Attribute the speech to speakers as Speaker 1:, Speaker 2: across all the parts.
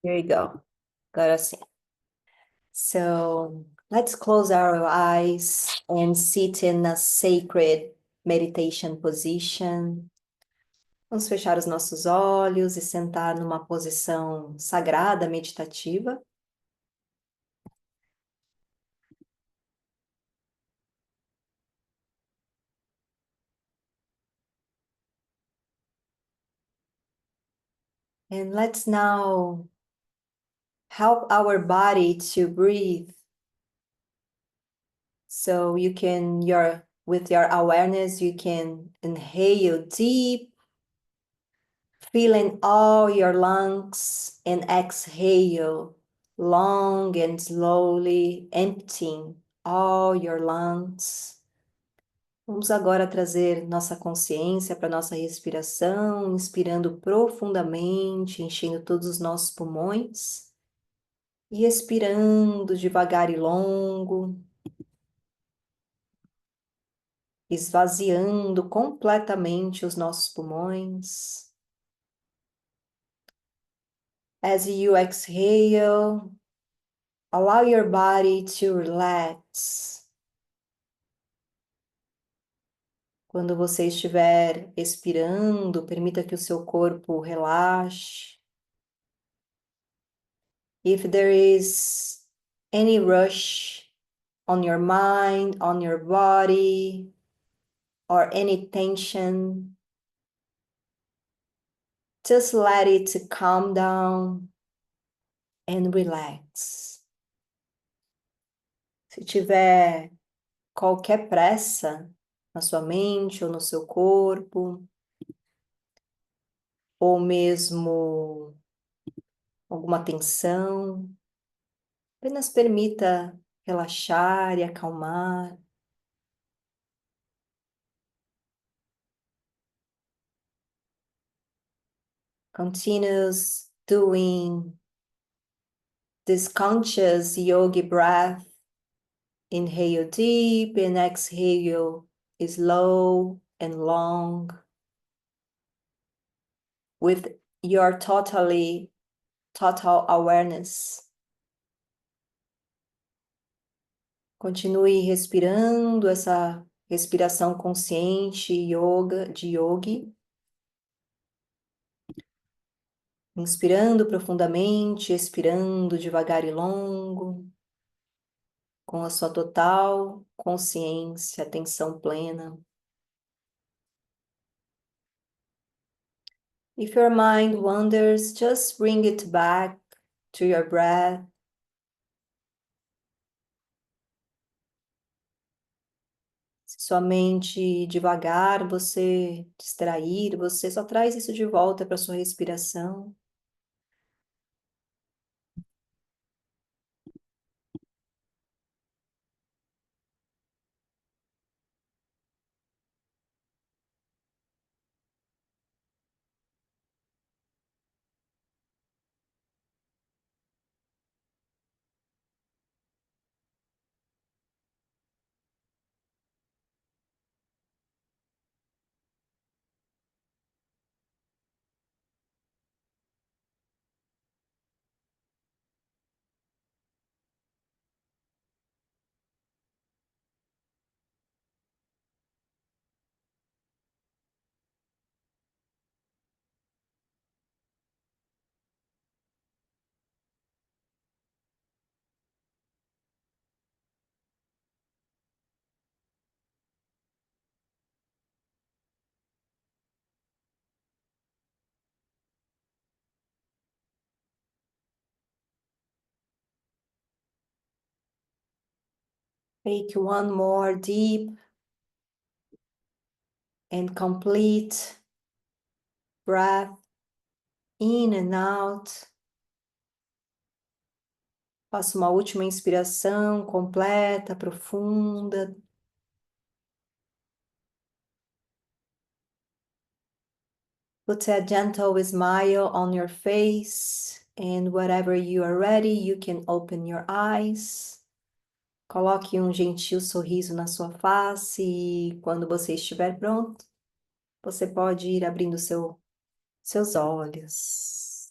Speaker 1: Here you go. Agora sim. So let's close our eyes and sit in a sacred meditation position. Vamos fechar os nossos olhos e sentar numa posição sagrada, meditativa. And let's now help our body to breathe. So you can, with your awareness, you can inhale deep, filling all your lungs, and exhale long and slowly, emptying all your lungs. Vamos agora trazer nossa consciência para nossa respiração, inspirando profundamente, enchendo todos os nossos pulmões e expirando devagar e longo, esvaziando completamente os nossos pulmões. As you exhale, allow your body to relax. Quando você estiver expirando, permita que o seu corpo relaxe. If there is any rush on your mind, on your body, or any tension, just let it calm down and relax. Se tiver qualquer pressa na sua mente ou no seu corpo, ou mesmo alguma tensão, apenas permita relaxar e acalmar. Continues doing this conscious yogi breath. Inhale deep and exhale slow and long with your total awareness. Continue respirando essa respiração consciente de yogi. Inspirando profundamente, expirando devagar e longo, com a sua total consciência, atenção plena. If your mind wanders, just bring it back to your breath. Se sua mente devagar, você distrair, você só traz isso de volta para sua respiração. Take one more deep and complete breath in and out. Faça uma última inspiração completa, profunda. Put a gentle smile on your face, and whenever you are ready, you can open your eyes. Coloque um gentil sorriso na sua face e quando você estiver pronto, você pode ir abrindo seus olhos.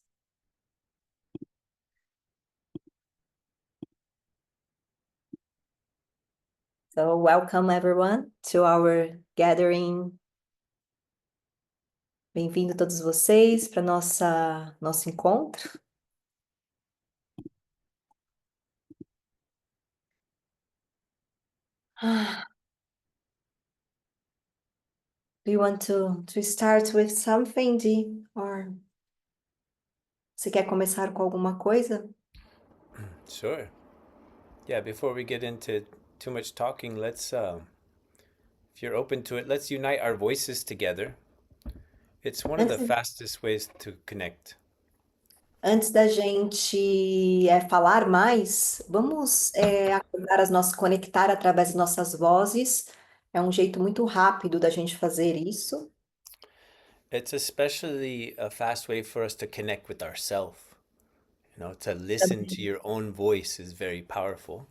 Speaker 1: So welcome everyone to our gathering. Bem-vindo todos vocês para nosso encontro. Do you want to start with something, Dee? Or você quer começar com alguma coisa?
Speaker 2: Sure. Yeah, before we get into too much talking, if you're open to it, let's unite our voices together. It's one of the
Speaker 1: Antes,
Speaker 2: fastest ways to connect.
Speaker 1: antes da gente falar mais, vamos acordar conectar através de nossas vozes. É um jeito muito rápido da gente fazer isso.
Speaker 2: It's especially a fast way for us to connect with ourselves. To listen to
Speaker 1: Também.
Speaker 2: your own voice is very powerful.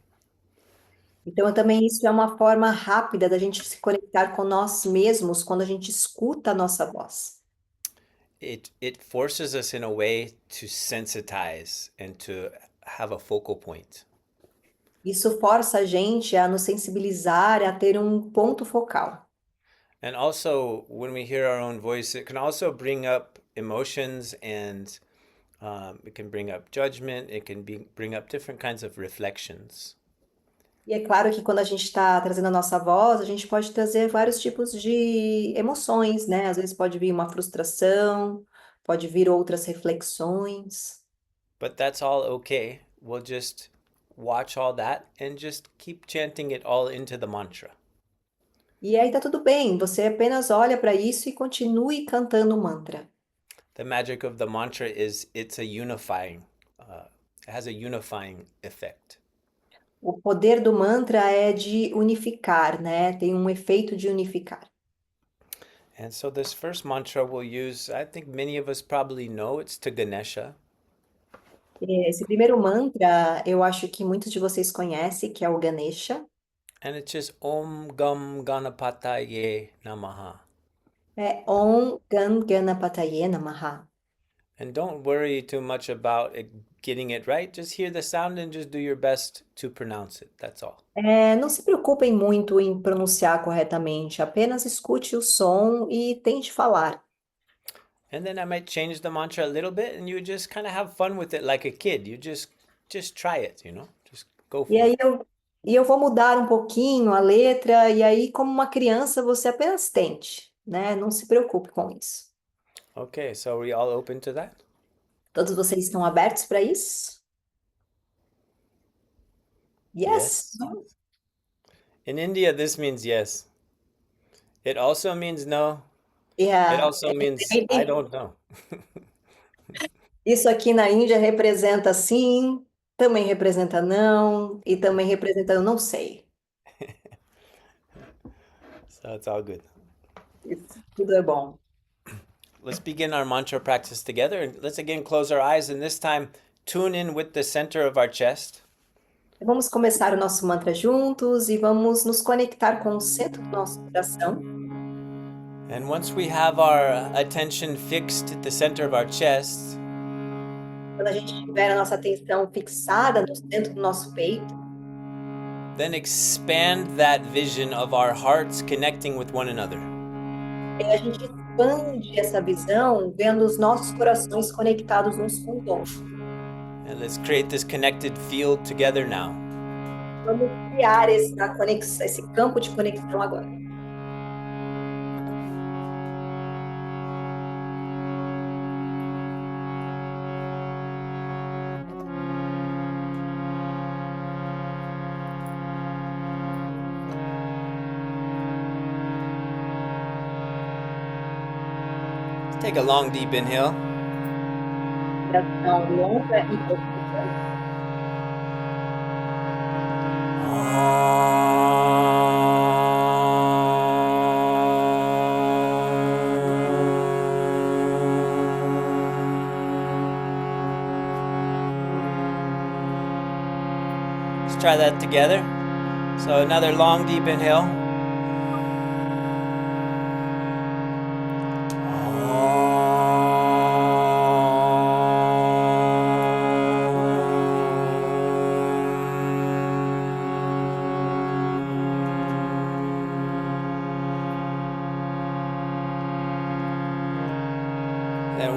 Speaker 1: Então, também isso é uma forma rápida da gente se conectar com nós mesmos quando a gente escuta a nossa voz.
Speaker 2: It forces us in a way to sensitize and to have a focal point.
Speaker 1: Isso força a gente a nos sensibilizar, a ter um ponto focal.
Speaker 2: And also, when we hear our own voice, it can also bring up emotions and it can bring up judgment. It can bring up different kinds of reflections.
Speaker 1: E é claro que quando a gente está trazendo a nossa voz, a gente pode trazer vários tipos de emoções, né? Às vezes pode vir uma frustração, pode vir outras reflexões.
Speaker 2: But that's all okay. We'll just watch all that and just keep chanting it all into the mantra.
Speaker 1: E aí tá tudo bem, você apenas olha para isso e continue cantando o mantra.
Speaker 2: The magic of the mantra is it's a unifying, it has a unifying effect.
Speaker 1: O poder do mantra é de unificar, né? Tem um efeito de unificar.
Speaker 2: And so this first mantra we'll use, I think many of us probably know, it's to Ganesha.
Speaker 1: Esse primeiro mantra, eu acho que muitos de vocês conhecem, que é o Ganesha.
Speaker 2: And it's just Om Gam Ganapataye Namaha.
Speaker 1: É Om Gan Ganapataye Namaha.
Speaker 2: And don't worry too much about getting it right. Just hear the sound and just do your best to pronounce it. That's all.
Speaker 1: Não se preocupem muito em pronunciar corretamente, apenas escute o som e tente falar.
Speaker 2: And then I might change the mantra a little bit and you just kind of have fun with it like a kid. You just try it. Just go
Speaker 1: E
Speaker 2: for
Speaker 1: aí
Speaker 2: it.
Speaker 1: eu vou mudar um pouquinho a letra, e aí, como uma criança, você apenas tente, né? Não se preocupe com isso.
Speaker 2: Okay, so are we all open to that?
Speaker 1: Todos vocês estão abertos para isso? Yes.
Speaker 2: Yes. In India, this means yes. It also means no. It
Speaker 1: Yeah.
Speaker 2: also means I
Speaker 1: Maybe.
Speaker 2: don't know.
Speaker 1: Isso aqui na Índia representa sim, também representa não, e também representa eu não sei.
Speaker 2: So it's all good.
Speaker 1: Isso tudo é bom.
Speaker 2: Let's begin our mantra practice together and let's again close our eyes and this time tune in with the center of our chest.
Speaker 1: Vamos começar o nosso mantra juntos e vamos nos conectar com o centro do nosso coração.
Speaker 2: And once we have our attention fixed at the center of our chest,
Speaker 1: Quando a gente tiver a nossa atenção fixada no centro do nosso peito,
Speaker 2: then expand that vision of our hearts connecting with one another.
Speaker 1: aí a gente expande essa visão, vendo os nossos corações conectados uns com os outros.
Speaker 2: And let's create this connected field together now.
Speaker 1: Vamos criar esse campo de conexão agora.
Speaker 2: Take a long, deep inhale.
Speaker 1: Respiração longa e profunda.
Speaker 2: Let's try that together. So another long, deep inhale.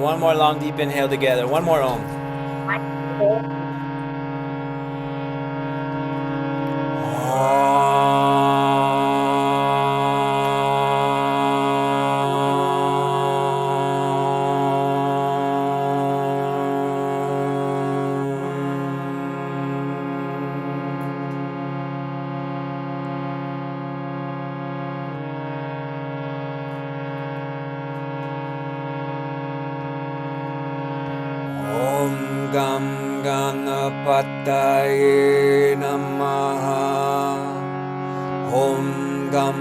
Speaker 2: one more long deep inhale together. One more Om. Om Gam Ganapataye Namaha. Om Gam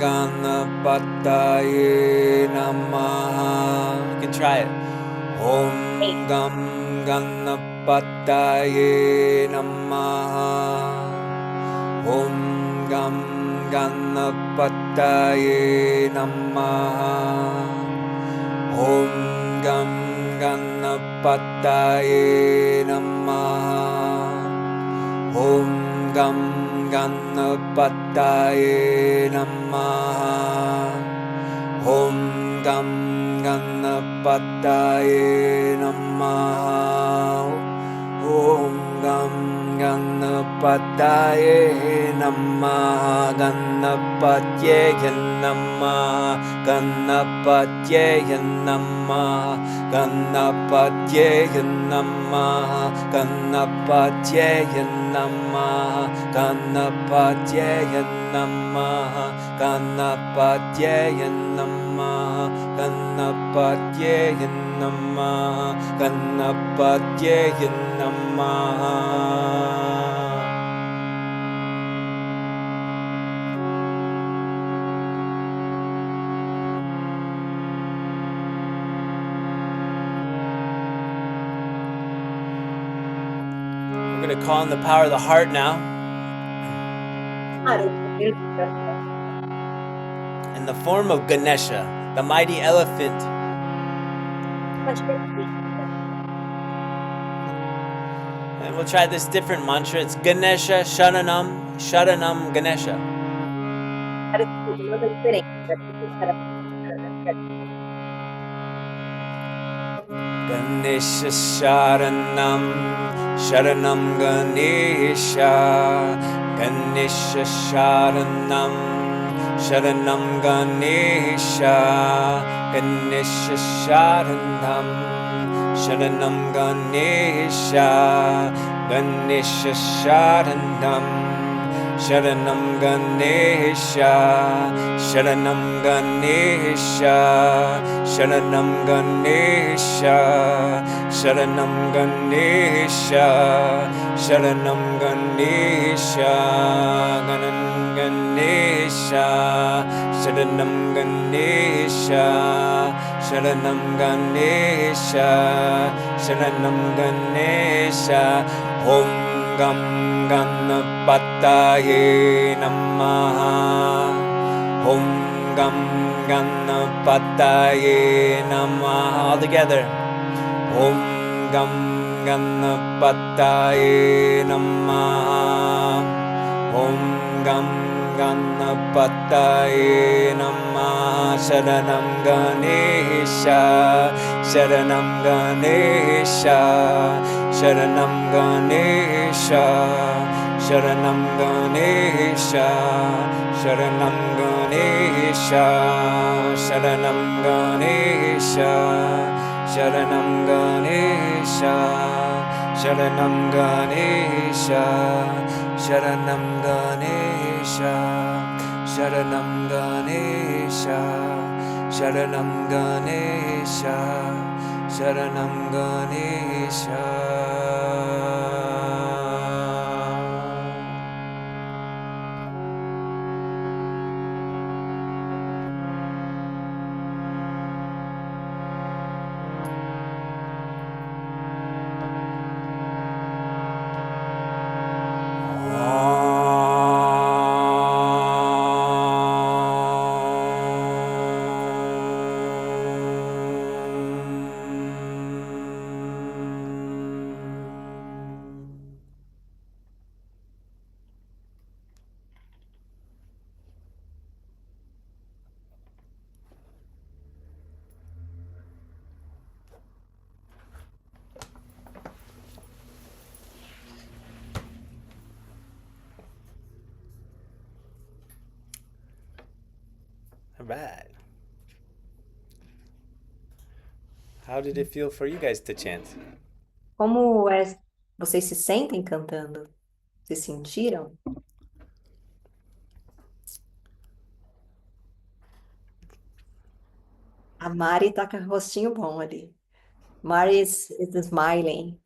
Speaker 2: Ganapataye Namaha. You can try it. Om Gam Ganapataye Namaha. Om Gam Ganapataye Namaha. Om Gam Ganapataye Namaha. Om Gam Ganapataye Namaha. Om Gam Ganapataye Namaha. Om Gam Ganapataye Namaha. Ganapatye Namaha. Ganapatye Namaha. Ganapatye Namaha. Ganapatye Namaha. Ganapatye Namaha. Ganapatye Namaha. Ganapatye Namaha. Ganapatye Namaha. We're going to call on the power of the heart now. In the form of Ganesha, the mighty elephant. And we'll try this different mantra. It's Ganesha Sharanam, Sharanam Ganesha. Ganesha Sharanam, Sharanam Ganesha. Ganesha Sharanam, Sharanam Ganesha. Ganesha Sharanam, Sharanam Ganesha. Ganesha Sharanam, Sharanam Ganesha. Sharanam Ganesha. Sharanam Ganesha. Sharanam Ganesha. Sharanam Ganesha. Ganesha. Sharanam Ganesha. Sharanam Ganesha. Sharanam Ganesha. Om Gam Ganapataye Namaha. Om Gam Ganapataye Namaha. All together. Om Gam Ganapataye Namaha. Om Gam Ganapataye Namaha. Sharanam Ganesha. Sharanam Ganesha. Sharanam Ganesha. Sharanam Ganesha. Sharanam Ganesha. Sharanam Ganesha. Sharanam Ganesha. Sharanam Ganesha. Sharanam Ganesha. Sharanam Ganesha. Sharanam Ganesha. Sharanam Ganesha. All right. How did it feel for you guys to chant?
Speaker 1: Como é, vocês se sentem cantando? Se sentiram? A Mari tá com o rostinho bom ali. Mari is smiling.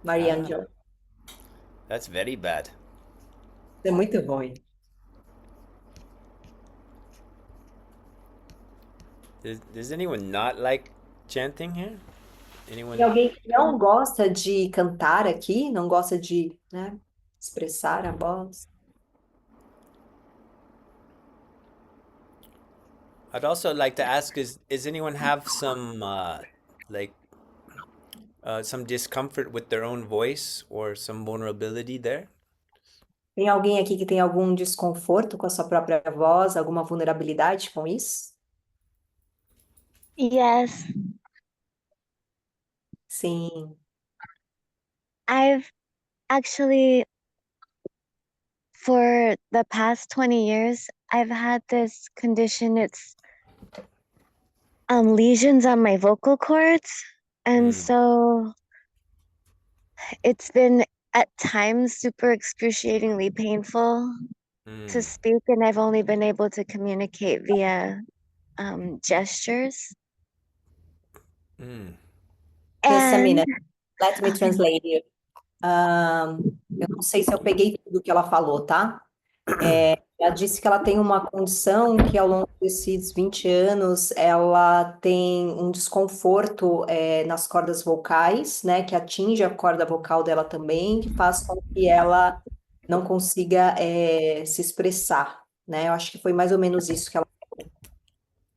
Speaker 2: Ah,
Speaker 1: Mariangela.
Speaker 2: that's very bad.
Speaker 1: É muito ruim.
Speaker 2: Does anyone not like chanting here?
Speaker 1: Tem
Speaker 2: Anyone?
Speaker 1: alguém que não gosta de cantar aqui? Não gosta de, né, expressar a voz?
Speaker 2: I'd also like to ask: Is anyone have some like some discomfort with their own voice or some vulnerability there?
Speaker 1: Tem alguém aqui que tem algum desconforto com a sua própria voz, alguma vulnerabilidade com isso?
Speaker 3: Yes,
Speaker 1: Sim.
Speaker 3: I've actually, for the past 20 years, I've had this condition. It's lesions on my vocal cords. And
Speaker 2: Mm,
Speaker 3: so it's been at times super excruciatingly painful to
Speaker 2: mm,
Speaker 3: speak, and I've only been able to communicate via gestures.
Speaker 2: mm.
Speaker 1: Just a
Speaker 3: And
Speaker 1: minute. Let me translate you. Eu não sei se eu peguei tudo que ela falou, tá? Ela disse que ela tem uma condição que ao longo desses 20 anos ela tem um desconforto nas cordas vocais, né? Que atinge a corda vocal dela também, que faz com que ela não consiga se expressar, né? Eu acho que foi mais ou menos isso que ela...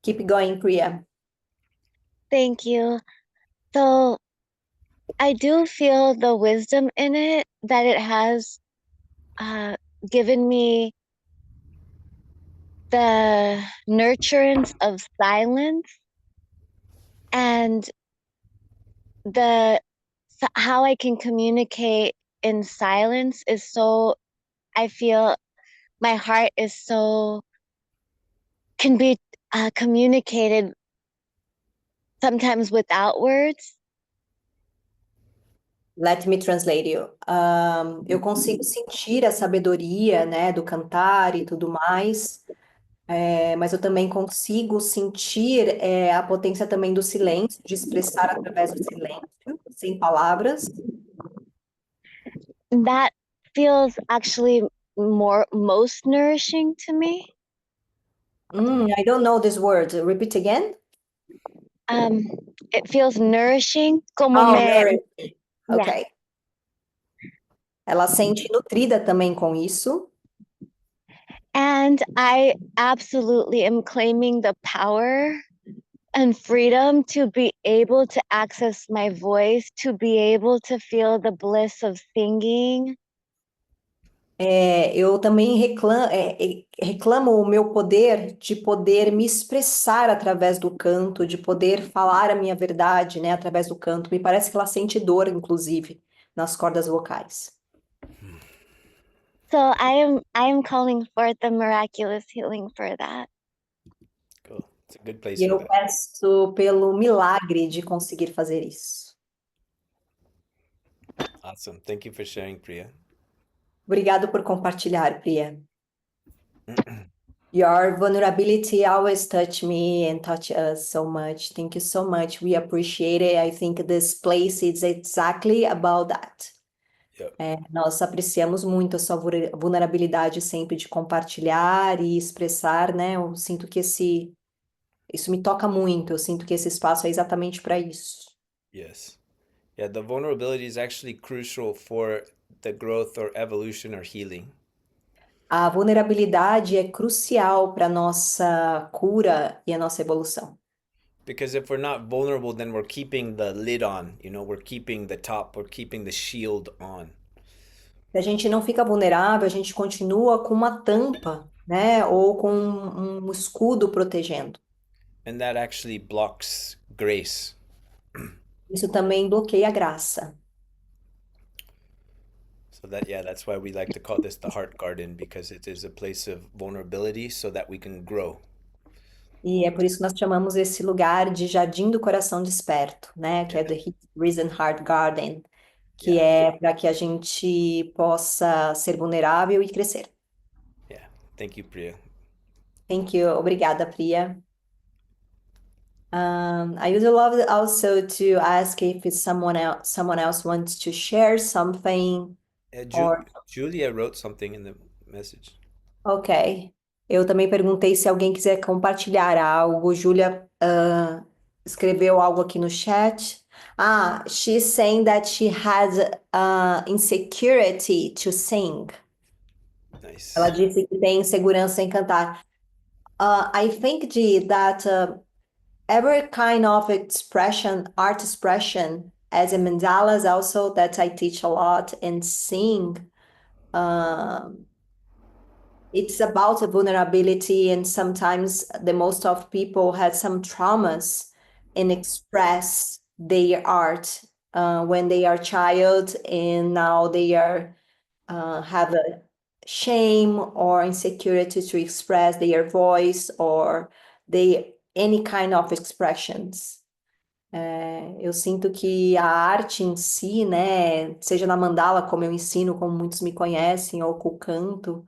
Speaker 1: Keep going, Priya.
Speaker 3: thank you. So I do feel the wisdom in it, that it has given me the nurturance of silence, and the how I can communicate in silence is so, I feel my heart is so, can be communicated sometimes without words.
Speaker 1: Let me translate you. Eu consigo sentir a sabedoria, né, do cantar e tudo mais, mas eu também consigo sentir a potência também do silêncio, de expressar através do silêncio, sem palavras.
Speaker 3: That feels actually most nourishing to me.
Speaker 1: I don't know this word. Repeat again.
Speaker 3: Um, it feels nourishing, como
Speaker 1: Oh,
Speaker 3: me,
Speaker 1: nourishing.
Speaker 3: yeah.
Speaker 1: Ok. Ela sente nutrida também com isso.
Speaker 3: And I absolutely am claiming the power and freedom to be able to access my voice, to be able to feel the bliss of singing.
Speaker 1: Eu também reclamo o meu poder de poder me expressar através do canto, de poder falar a minha verdade, né, através do canto. Me parece que ela sente dor, inclusive, nas cordas vocais.
Speaker 3: So I am calling forth the miraculous healing for that.
Speaker 2: Cool. It's a good place
Speaker 1: E
Speaker 2: for
Speaker 1: eu
Speaker 2: that.
Speaker 1: peço pelo milagre de conseguir fazer isso.
Speaker 2: Awesome. Thank you for sharing, Priya.
Speaker 1: Obrigado por compartilhar, Priya. Your vulnerability always touch me and touch us so much. Thank you so much. We appreciate it. I think this place is exactly about that.
Speaker 2: Yep.
Speaker 1: Nós apreciamos muito a sua vulnerabilidade sempre de compartilhar e expressar, né? Eu sinto que isso me toca muito. Eu sinto que esse espaço é exatamente para isso.
Speaker 2: Yes. Yeah, the vulnerability is actually crucial for the growth or evolution or healing.
Speaker 1: A vulnerabilidade é crucial para a nossa cura e a nossa evolução.
Speaker 2: Because if we're not vulnerable, then we're keeping the lid on, we're keeping the top, we're keeping the shield on.
Speaker 1: Se a gente não fica vulnerável, a gente continua com uma tampa, né? Ou com um escudo protegendo.
Speaker 2: And that actually blocks grace.
Speaker 1: Isso também bloqueia a graça.
Speaker 2: So that's why we like to call this the heart garden, because it is a place of vulnerability so that we can grow.
Speaker 1: E é por isso que nós chamamos esse lugar de Jardim do Coração Desperto, né? Que é
Speaker 2: Yeah,
Speaker 1: The Risen Heart Garden, que
Speaker 2: yeah,
Speaker 1: é para que a gente possa ser vulnerável e crescer.
Speaker 2: yeah. Thank you, Priya.
Speaker 1: Thank you. Obrigada, Priya. I would love also to ask if it's someone else wants to share something or
Speaker 2: Julia wrote something in the message.
Speaker 1: ok. Eu também perguntei se alguém quiser compartilhar algo. Júlia, escreveu algo aqui no chat. Ah, she's saying that she has insecurity to sing. Ela
Speaker 2: Nice.
Speaker 1: disse que tem insegurança em cantar. I think that every kind of expression, art expression, as in mandalas also that I teach a lot and sing, um, it's about a vulnerability, and sometimes the most of people had some traumas and express their art when they are child, and now they are have a shame or insecurity to express their voice or they any kind of expressions. Eu sinto que a arte em si, né, seja na mandala, como eu ensino, como muitos me conhecem, ou com o canto,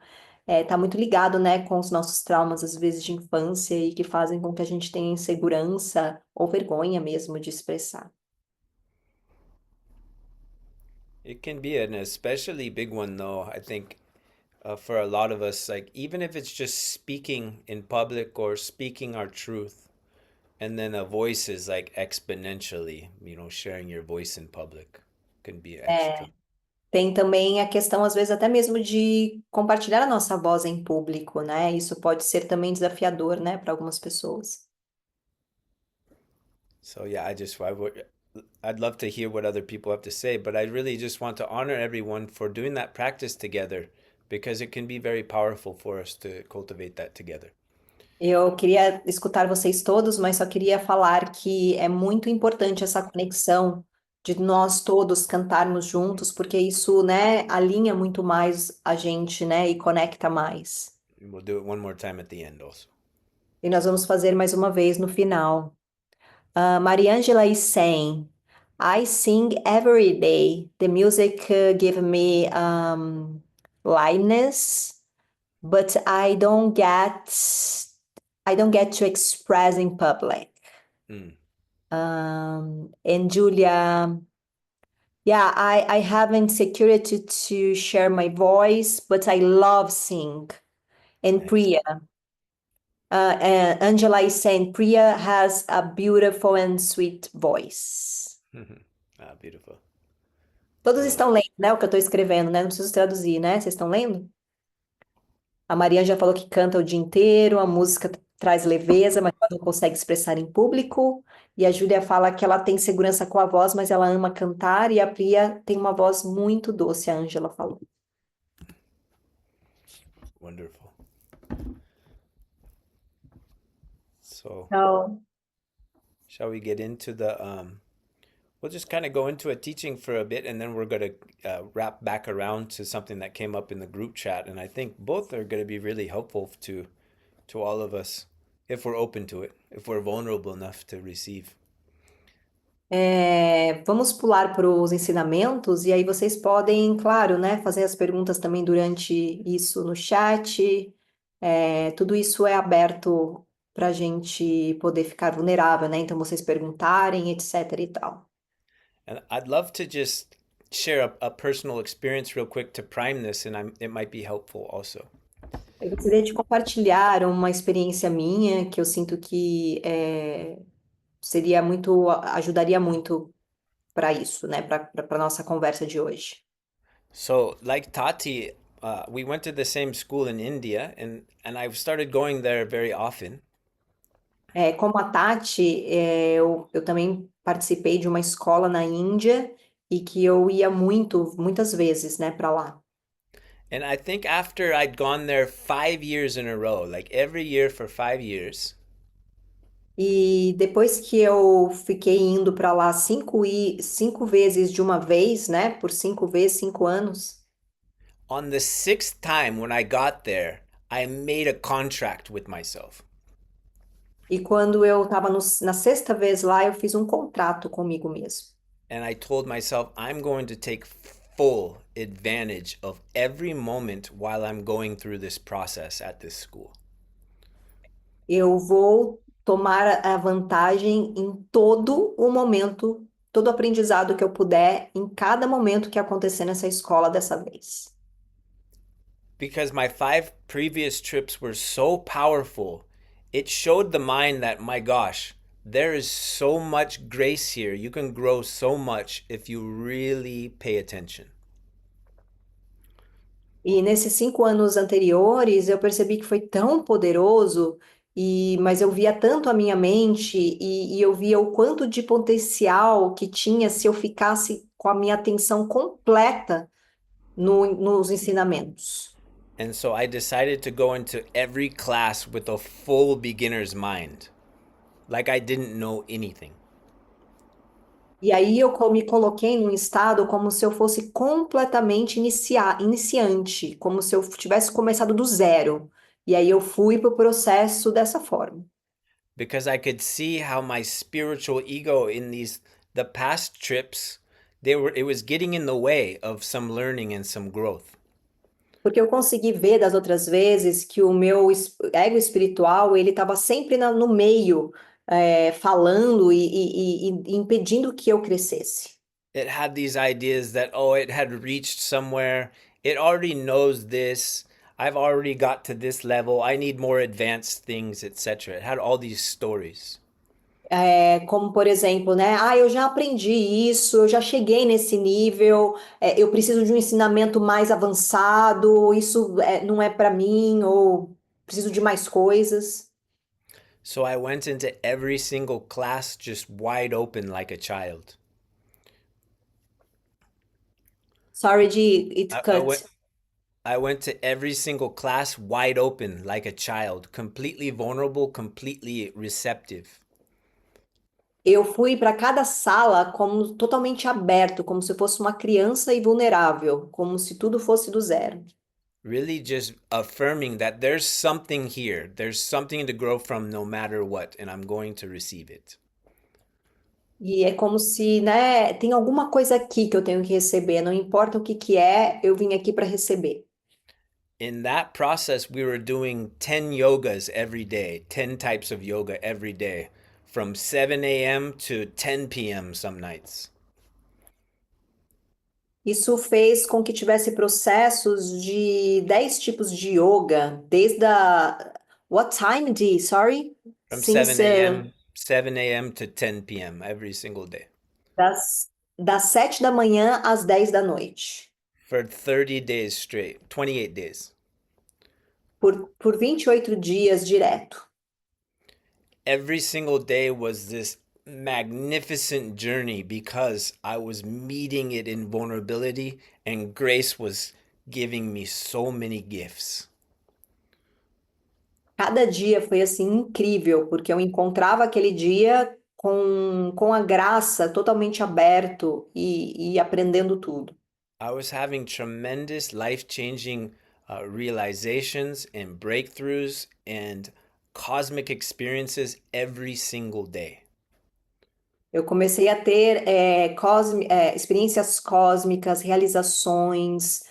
Speaker 1: tá muito ligado, né, com os nossos traumas, às vezes, de infância, e que fazem com que a gente tenha insegurança ou vergonha mesmo de expressar.
Speaker 2: It can be an especially big one, though. I think for a lot of us, like even if it's just speaking in public or speaking our truth, and then a voice is like exponentially, sharing your voice in public can be extra.
Speaker 1: É, tem também a questão, às vezes, até mesmo de compartilhar a nossa voz em público, né? Isso pode ser também desafiador, né, para algumas pessoas.
Speaker 2: So yeah, I'd love to hear what other people have to say, but I really just want to honor everyone for doing that practice together because it can be very powerful for us to cultivate that together.
Speaker 1: Eu queria escutar vocês todos, mas só queria falar que é muito importante essa conexão de nós todos cantarmos juntos, porque isso, né, alinha muito mais a gente, né, e conecta mais.
Speaker 2: And we'll do it one more time at the end also.
Speaker 1: E nós vamos fazer mais uma vez no final. Mariângela is saying, I sing every day. The music give me lightness, but I don't get to express in public.
Speaker 2: Mm,
Speaker 1: And Julia, yeah, I have insecurity to share my voice, but I love sing. And
Speaker 2: nice.
Speaker 1: Priya, and Angela is saying Priya has a beautiful and sweet voice.
Speaker 2: Ah, beautiful.
Speaker 1: Todos
Speaker 2: Cool.
Speaker 1: estão lendo, né, o que eu estou escrevendo, né? Não preciso traduzir, né? Vocês estão lendo? A Mariana já falou que canta o dia inteiro, a música traz leveza, mas ela não consegue expressar em público. E a Júlia fala que ela tem segurança com a voz, mas ela ama cantar. E a Priya tem uma voz muito doce, a Ângela falou.
Speaker 2: Wonderful. So,
Speaker 1: Então,
Speaker 2: shall we get into the we'll just kind of go into a teaching for a bit and then we're going to wrap back around to something that came up in the group chat and I think both are going to be really helpful to all of us if we're open to it, if we're vulnerable enough to receive.
Speaker 1: vamos pular para os ensinamentos e aí vocês podem, claro, né, fazer as perguntas também durante isso no chat. Tudo isso é aberto para a gente poder ficar vulnerável, né? Então vocês perguntarem, etc e tal.
Speaker 2: And I'd love to just share a personal experience real quick to prime this and it might be helpful also.
Speaker 1: Eu gostaria de compartilhar uma experiência minha que eu sinto que seria muito, ajudaria muito para isso, né? Para nossa conversa de hoje.
Speaker 2: So, like Tati, we went to the same school in India, and I've started going there very often.
Speaker 1: Como a Tati, eu também participei de uma escola na Índia e que eu ia muitas vezes, né, para lá.
Speaker 2: And I think after I'd gone there 5 years in a row, like every year for 5 years,
Speaker 1: E depois que eu fiquei indo para lá cinco vezes de uma vez, né, por 5 vezes, 5 anos.
Speaker 2: on the sixth time when I got there, I made a contract with myself.
Speaker 1: E quando eu estava na sexta vez lá, eu fiz um contrato comigo mesmo.
Speaker 2: And I told myself, I'm going to take full advantage of every moment while I'm going through this process at this school.
Speaker 1: Eu vou tomar a vantagem em todo o momento, todo o aprendizado que eu puder, em cada momento que acontecer nessa escola dessa vez.
Speaker 2: Because my 5 previous trips were so powerful, it showed the mind that, my gosh, there is so much grace here. You can grow so much if you really pay attention.
Speaker 1: E nesses 5 anos anteriores, eu percebi que foi tão poderoso, mas eu via tanto a minha mente e eu via o quanto de potencial que tinha se eu ficasse com a minha atenção completa nos ensinamentos.
Speaker 2: And so I decided to go into every class with a full beginner's mind, like I didn't know anything.
Speaker 1: E aí eu me coloquei num estado como se eu fosse completamente iniciante, como se eu tivesse começado do zero. E aí eu fui para o processo dessa forma.
Speaker 2: Because I could see how my spiritual ego in these the past trips, it was getting in the way of some learning and some growth.
Speaker 1: Porque eu consegui ver das outras vezes que o meu ego espiritual, ele estava sempre no meio, falando e impedindo que eu crescesse.
Speaker 2: It had these ideas that, oh, it had reached somewhere, it already knows this, I've already got to this level, I need more advanced things, etc. It had all these stories.
Speaker 1: Como, por exemplo, né? Ah, eu já aprendi isso, eu já cheguei nesse nível, eu preciso de um ensinamento mais avançado, isso não é para mim, ou preciso de mais coisas.
Speaker 2: So I went into every single class just wide open like a child.
Speaker 1: Sorry, G, it
Speaker 2: I went
Speaker 1: cut.
Speaker 2: I went to every single class wide open like a child, completely vulnerable, completely receptive.
Speaker 1: Eu fui para cada sala como totalmente aberto, como se fosse uma criança e vulnerável, como se tudo fosse do zero.
Speaker 2: Really just affirming that there's something here, there's something to grow from no matter what, and I'm going to receive it.
Speaker 1: E é como se, né, tem alguma coisa aqui que eu tenho que receber, não importa o que que é, eu vim aqui para receber.
Speaker 2: In that process, we were doing 10 yogas every day, 10 types of yoga every day, from 7 a.m. to 10 p.m. some nights.
Speaker 1: Isso fez com que tivesse processos de 10 tipos de yoga, desde a... What time, Dee? Sorry?
Speaker 2: From
Speaker 1: Since
Speaker 2: 7 a.m. to 10 p.m. every single day
Speaker 1: das 7 da manhã às 10 da noite,
Speaker 2: for 30 days straight, 28 days.
Speaker 1: por 28 dias direto.
Speaker 2: Every single day was this magnificent journey because I was meeting it in vulnerability and grace was giving me so many gifts.
Speaker 1: Cada dia foi assim incrível, porque eu encontrava aquele dia com a graça totalmente aberto e aprendendo tudo.
Speaker 2: I was having tremendous life changing realizations and breakthroughs and cosmic experiences every single day.
Speaker 1: Eu comecei a ter experiências cósmicas, realizações,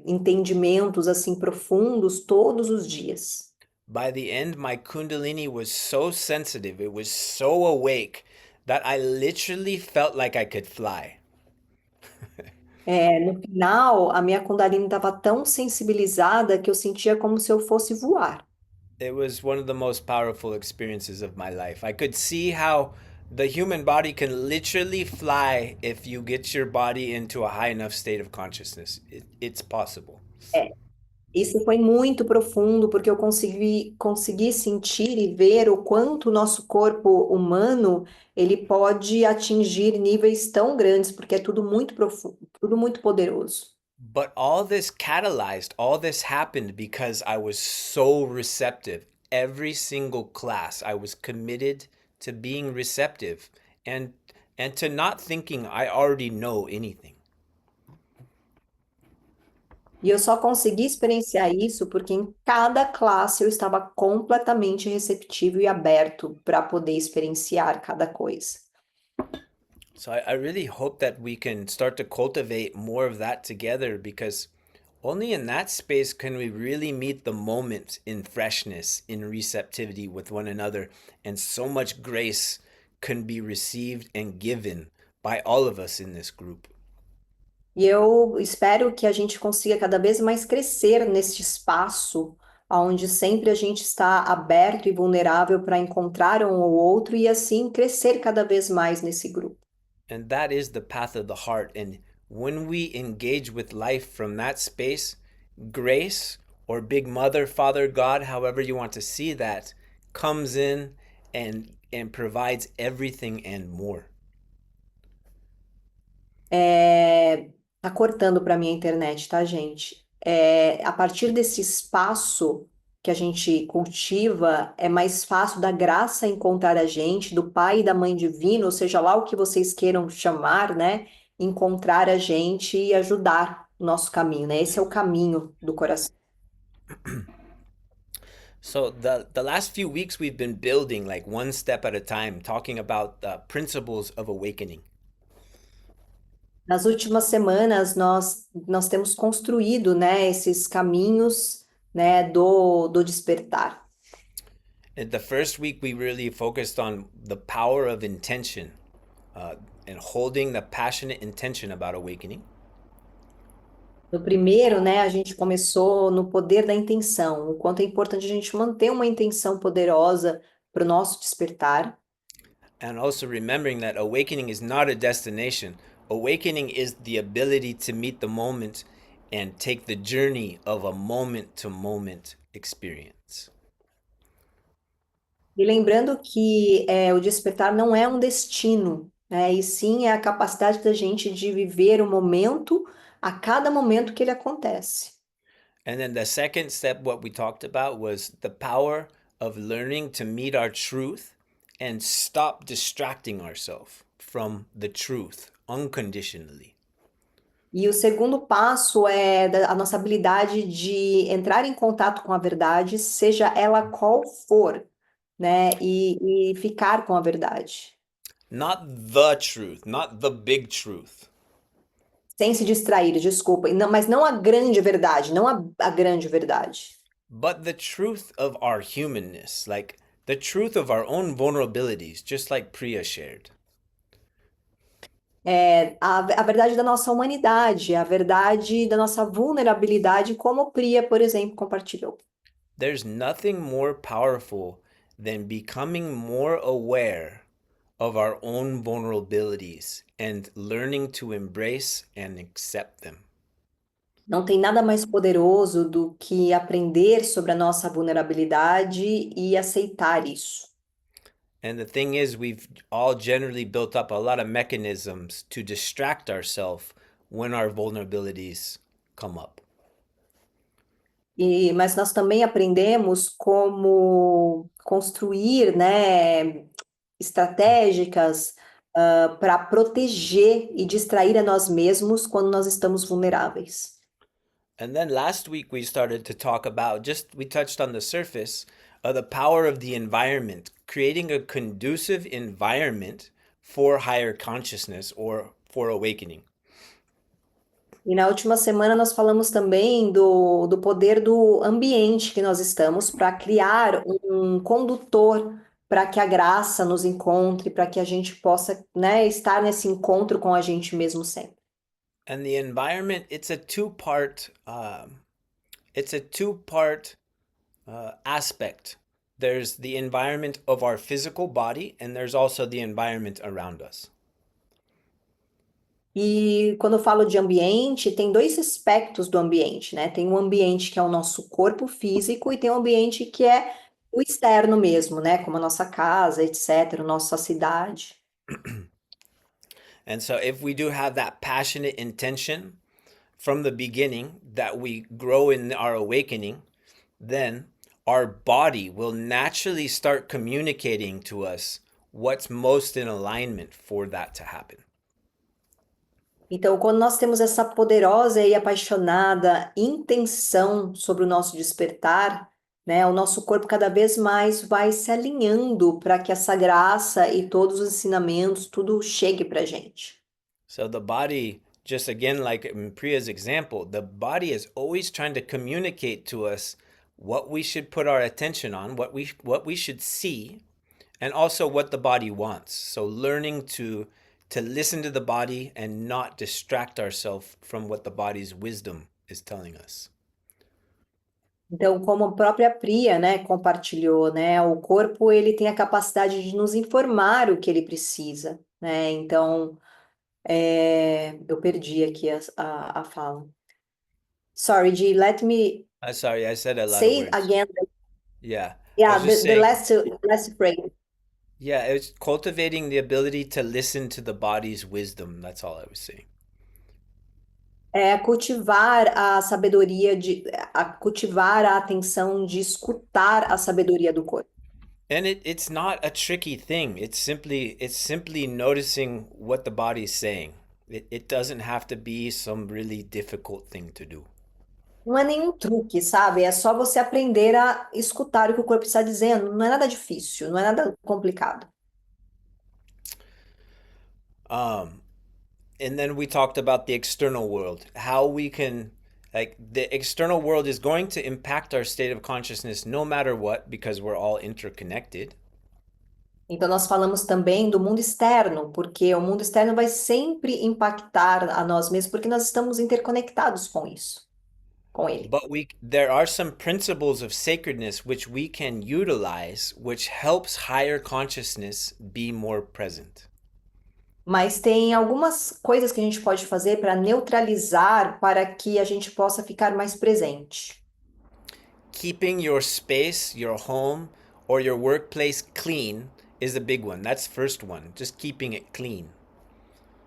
Speaker 1: entendimentos assim profundos todos os dias.
Speaker 2: By the end, my Kundalini was so sensitive, it was so awake that I literally felt like I could fly.
Speaker 1: No final, a minha Kundalini estava tão sensibilizada que eu sentia como se eu fosse voar.
Speaker 2: It was one of the most powerful experiences of my life. I could see how the human body can literally fly if you get your body into a high enough state of consciousness. It's possible.
Speaker 1: Isso foi muito profundo, porque eu consegui sentir e ver o quanto o nosso corpo humano ele pode atingir níveis tão grandes, porque é tudo muito profundo, tudo muito poderoso.
Speaker 2: But all this catalyzed, all this happened because I was so receptive. Every single class, I was committed to being receptive and and to not thinking I already know anything.
Speaker 1: E eu só consegui experienciar isso porque em cada classe eu estava completamente receptivo e aberto para poder experienciar cada coisa.
Speaker 2: So I really hope that we can start to cultivate more of that together because only in that space can we really meet the moment in freshness, in receptivity with one another, and so much grace can be received and given by all of us in this group.
Speaker 1: E eu espero que a gente consiga cada vez mais crescer neste espaço, onde sempre a gente está aberto e vulnerável para encontrar um ou outro e assim crescer cada vez mais nesse grupo.
Speaker 2: And that is the path of the heart. And when we engage with life from that space, grace or Big Mother, Father God, however you want to see that, comes in and provides everything and more.
Speaker 1: Tá cortando para minha internet, tá, gente? A partir desse espaço que a gente cultiva, é mais fácil da graça encontrar a gente, do Pai e da Mãe Divino, ou seja lá o que vocês queiram chamar, né? Encontrar a gente e ajudar o nosso caminho, né? Esse é o caminho do coração.
Speaker 2: So the last few weeks we've been building like one step at a time, talking about principles of awakening.
Speaker 1: Nas últimas semanas, nós temos construído, né, esses caminhos, né, do despertar.
Speaker 2: In the first week we really focused on the power of intention uh, and holding the passionate intention about awakening.
Speaker 1: No primeiro, né, a gente começou no poder da intenção, o quanto é importante a gente manter uma intenção poderosa para o nosso despertar.
Speaker 2: And also remembering that awakening is not a destination. Awakening is the ability to meet the moment and take the journey of a moment to moment experience.
Speaker 1: E lembrando que o despertar não é um destino, né, e sim é a capacidade da gente de viver o momento a cada momento que ele acontece.
Speaker 2: And then the second step, what we talked about, was the power of learning to meet our truth and stop distracting ourselves from the truth unconditionally.
Speaker 1: E o segundo passo é a nossa habilidade de entrar em contato com a verdade, seja ela qual for, né? E ficar com a verdade,
Speaker 2: Not the truth, not the big truth,
Speaker 1: sem se distrair, desculpa. E não, mas não a grande verdade, não a grande verdade.
Speaker 2: but the truth of our humanness, like the truth of our own vulnerabilities, just like Priya shared.
Speaker 1: A verdade da nossa humanidade, a verdade da nossa vulnerabilidade, como Priya, por exemplo, compartilhou.
Speaker 2: There's nothing more powerful than becoming more aware of our own vulnerabilities and learning to embrace and accept them.
Speaker 1: Não tem nada mais poderoso do que aprender sobre a nossa vulnerabilidade e aceitar isso.
Speaker 2: And the thing is, we've all generally built up a lot of mechanisms to distract ourselves when our vulnerabilities come up.
Speaker 1: Mas nós também aprendemos como construir, né, estratégicas para proteger e distrair a nós mesmos quando nós estamos vulneráveis.
Speaker 2: And then last week we started to talk about we touched on the surface of the power of the environment, creating a conducive environment for higher consciousness or for awakening.
Speaker 1: E na última semana nós falamos também do poder do ambiente que nós estamos para criar um condutor para que a graça nos encontre, para que a gente possa, né, estar nesse encontro com a gente mesmo sempre.
Speaker 2: And the environment, it's a two-part aspect. There's the environment of our physical body, and there's also the environment around us.
Speaker 1: E quando eu falo de ambiente, tem dois aspectos do ambiente, né? Tem um ambiente que é o nosso corpo físico e tem um ambiente que é o externo mesmo, né? Como a nossa casa, etc., nossa cidade.
Speaker 2: And so, if we do have that passionate intention from the beginning that we grow in our awakening, then our body will naturally start communicating to us what's most in alignment for that to happen.
Speaker 1: Então, quando nós temos essa poderosa e apaixonada intenção sobre o nosso despertar, né, o nosso corpo cada vez mais vai se alinhando para que essa graça e todos os ensinamentos, tudo chegue para a gente.
Speaker 2: So the body, just again, like in Priya's example, the body is always trying to communicate to us what we should put our attention on, what we should see, and also what the body wants. So learning to listen to the body and not distract ourselves from what the body's wisdom is telling us.
Speaker 1: Então, como a própria Priya, né, compartilhou, né, o corpo ele tem a capacidade de nos informar o que ele precisa, né? Então, eu perdi aqui a fala. Sorry, G, let me
Speaker 2: Sorry, I said a lot of
Speaker 1: say it
Speaker 2: words.
Speaker 1: again.
Speaker 2: Yeah, I
Speaker 1: Yeah,
Speaker 2: was just
Speaker 1: the
Speaker 2: saying,
Speaker 1: last phrase.
Speaker 2: yeah, it's cultivating the ability to listen to the body's wisdom. That's all I was saying.
Speaker 1: É cultivar a sabedoria cultivar a atenção de escutar a sabedoria do corpo.
Speaker 2: And it's not a tricky thing. It's simply noticing what the body's saying. It doesn't have to be some really difficult thing to do.
Speaker 1: Não é nenhum truque, sabe? É só você aprender a escutar o que o corpo está dizendo. Não é nada difícil, não é nada complicado.
Speaker 2: Um, and then we talked about the external world, how we can, like, the external world is going to impact our state of consciousness no matter what, because we're all interconnected.
Speaker 1: Então, nós falamos também do mundo externo, porque o mundo externo vai sempre impactar a nós mesmos, porque nós estamos interconectados com isso, com ele.
Speaker 2: But there are some principles of sacredness which we can utilize, which helps higher consciousness be more present.
Speaker 1: Mas tem algumas coisas que a gente pode fazer para neutralizar, para que a gente possa ficar mais presente.
Speaker 2: Keeping your space, your home, or your workplace clean is a big one. That's first one, just keeping it clean.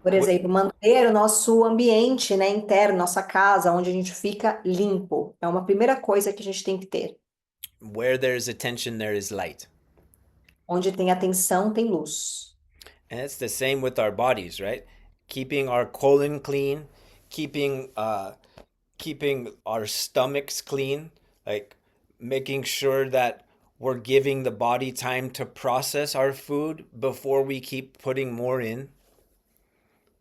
Speaker 1: Por exemplo, manter o nosso ambiente, né, interno, nossa casa, onde a gente fica limpo. É uma primeira coisa que a gente tem que ter.
Speaker 2: Where there is attention, there is light.
Speaker 1: Onde tem atenção, tem luz.
Speaker 2: And it's the same with our bodies, right? Keeping our colon clean, keeping our stomachs clean, like making sure that we're giving the body time to process our food before we keep putting more in.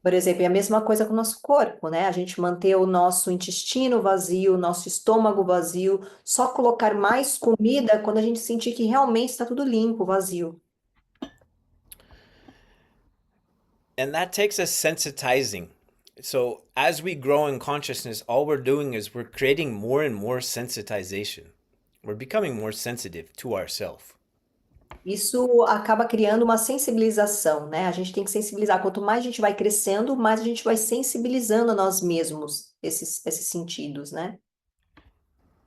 Speaker 1: Por exemplo, é a mesma coisa com o nosso corpo, né? A gente manter o nosso intestino vazio, o nosso estômago vazio, só colocar mais comida quando a gente sentir que realmente está tudo limpo, vazio.
Speaker 2: And that takes us sensitizing. So as we grow in consciousness, all we're doing is we're creating more and more sensitization. We're becoming more sensitive to ourselves.
Speaker 1: Isso acaba criando uma sensibilização, né? A gente tem que sensibilizar. Quanto mais a gente vai crescendo, mais a gente vai sensibilizando a nós mesmos esses sentidos, né?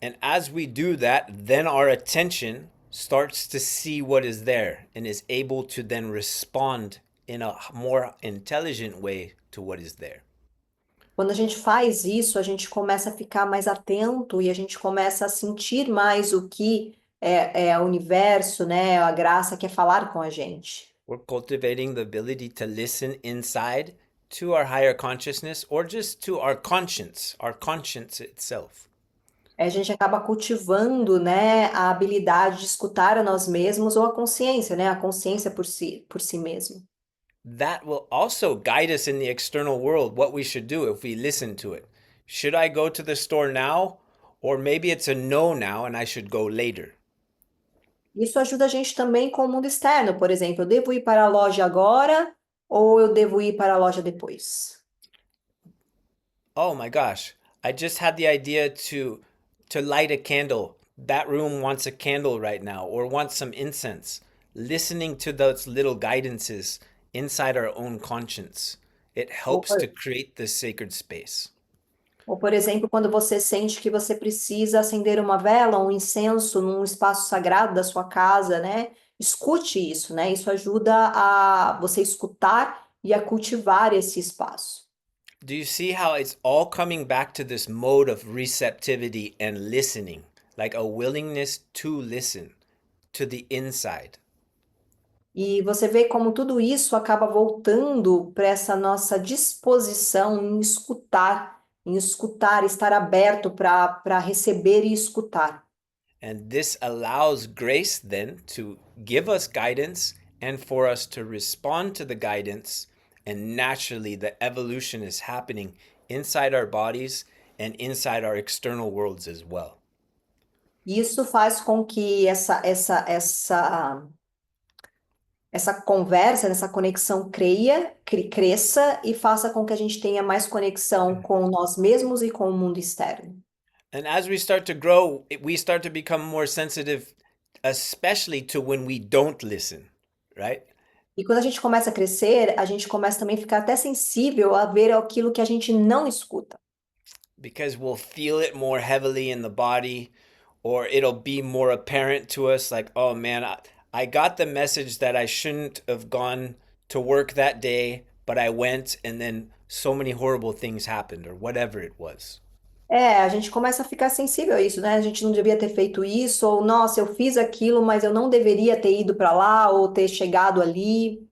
Speaker 2: And as we do that, then our attention starts to see what is there and is able to then respond in a more intelligent way to what is there.
Speaker 1: Quando a gente faz isso, a gente começa a ficar mais atento e a gente começa a sentir mais o que é o universo, né? A graça quer falar com a gente.
Speaker 2: We're cultivating the ability to listen inside to our higher consciousness or just to our conscience itself.
Speaker 1: A gente acaba cultivando, né, a habilidade de escutar a nós mesmos ou a consciência, né? A consciência por si mesmo.
Speaker 2: That will also guide us in the external world, what we should do if we listen to it. Should I go to the store now? Or maybe it's a no now and I should go later.
Speaker 1: Isso ajuda a gente também com o mundo externo, por exemplo, eu devo ir para a loja agora ou eu devo ir para a loja depois?
Speaker 2: Oh my gosh, I just had the idea to light a candle. That room wants a candle right now or wants some incense. Listening to those little guidances inside our own conscience. It
Speaker 1: Ou
Speaker 2: helps
Speaker 1: por,
Speaker 2: to create this sacred space.
Speaker 1: ou, por exemplo, quando você sente que você precisa acender uma vela, um incenso num espaço sagrado da sua casa, né? Escute isso, né? Isso ajuda a você escutar e a cultivar esse espaço.
Speaker 2: Do you see how it's all coming back to this mode of receptivity and listening, like a willingness to listen to the inside?
Speaker 1: E você vê como tudo isso acaba voltando para essa nossa disposição em escutar, estar aberto para receber e escutar.
Speaker 2: And this allows grace then to give us guidance and for us to respond to the guidance. And naturally, the evolution is happening inside our bodies and inside our external worlds as well.
Speaker 1: Isso faz com que essa conversa, essa conexão cresça e faça com que a gente tenha mais conexão com nós mesmos e com o mundo externo.
Speaker 2: And as we start to grow, we start to become more sensitive, especially to when we don't listen, right?
Speaker 1: E quando a gente começa a crescer, a gente começa também a ficar até sensível a ver aquilo que a gente não escuta.
Speaker 2: Because we'll feel it more heavily in the body, or it'll be more apparent to us like, oh man, I got the message that I shouldn't have gone to work that day, but I went, and then so many horrible things happened, or whatever it was.
Speaker 1: É, a gente começa a ficar sensível a isso, né? A gente não devia ter feito isso, ou nossa, eu fiz aquilo, mas eu não deveria ter ido para lá ou ter chegado ali.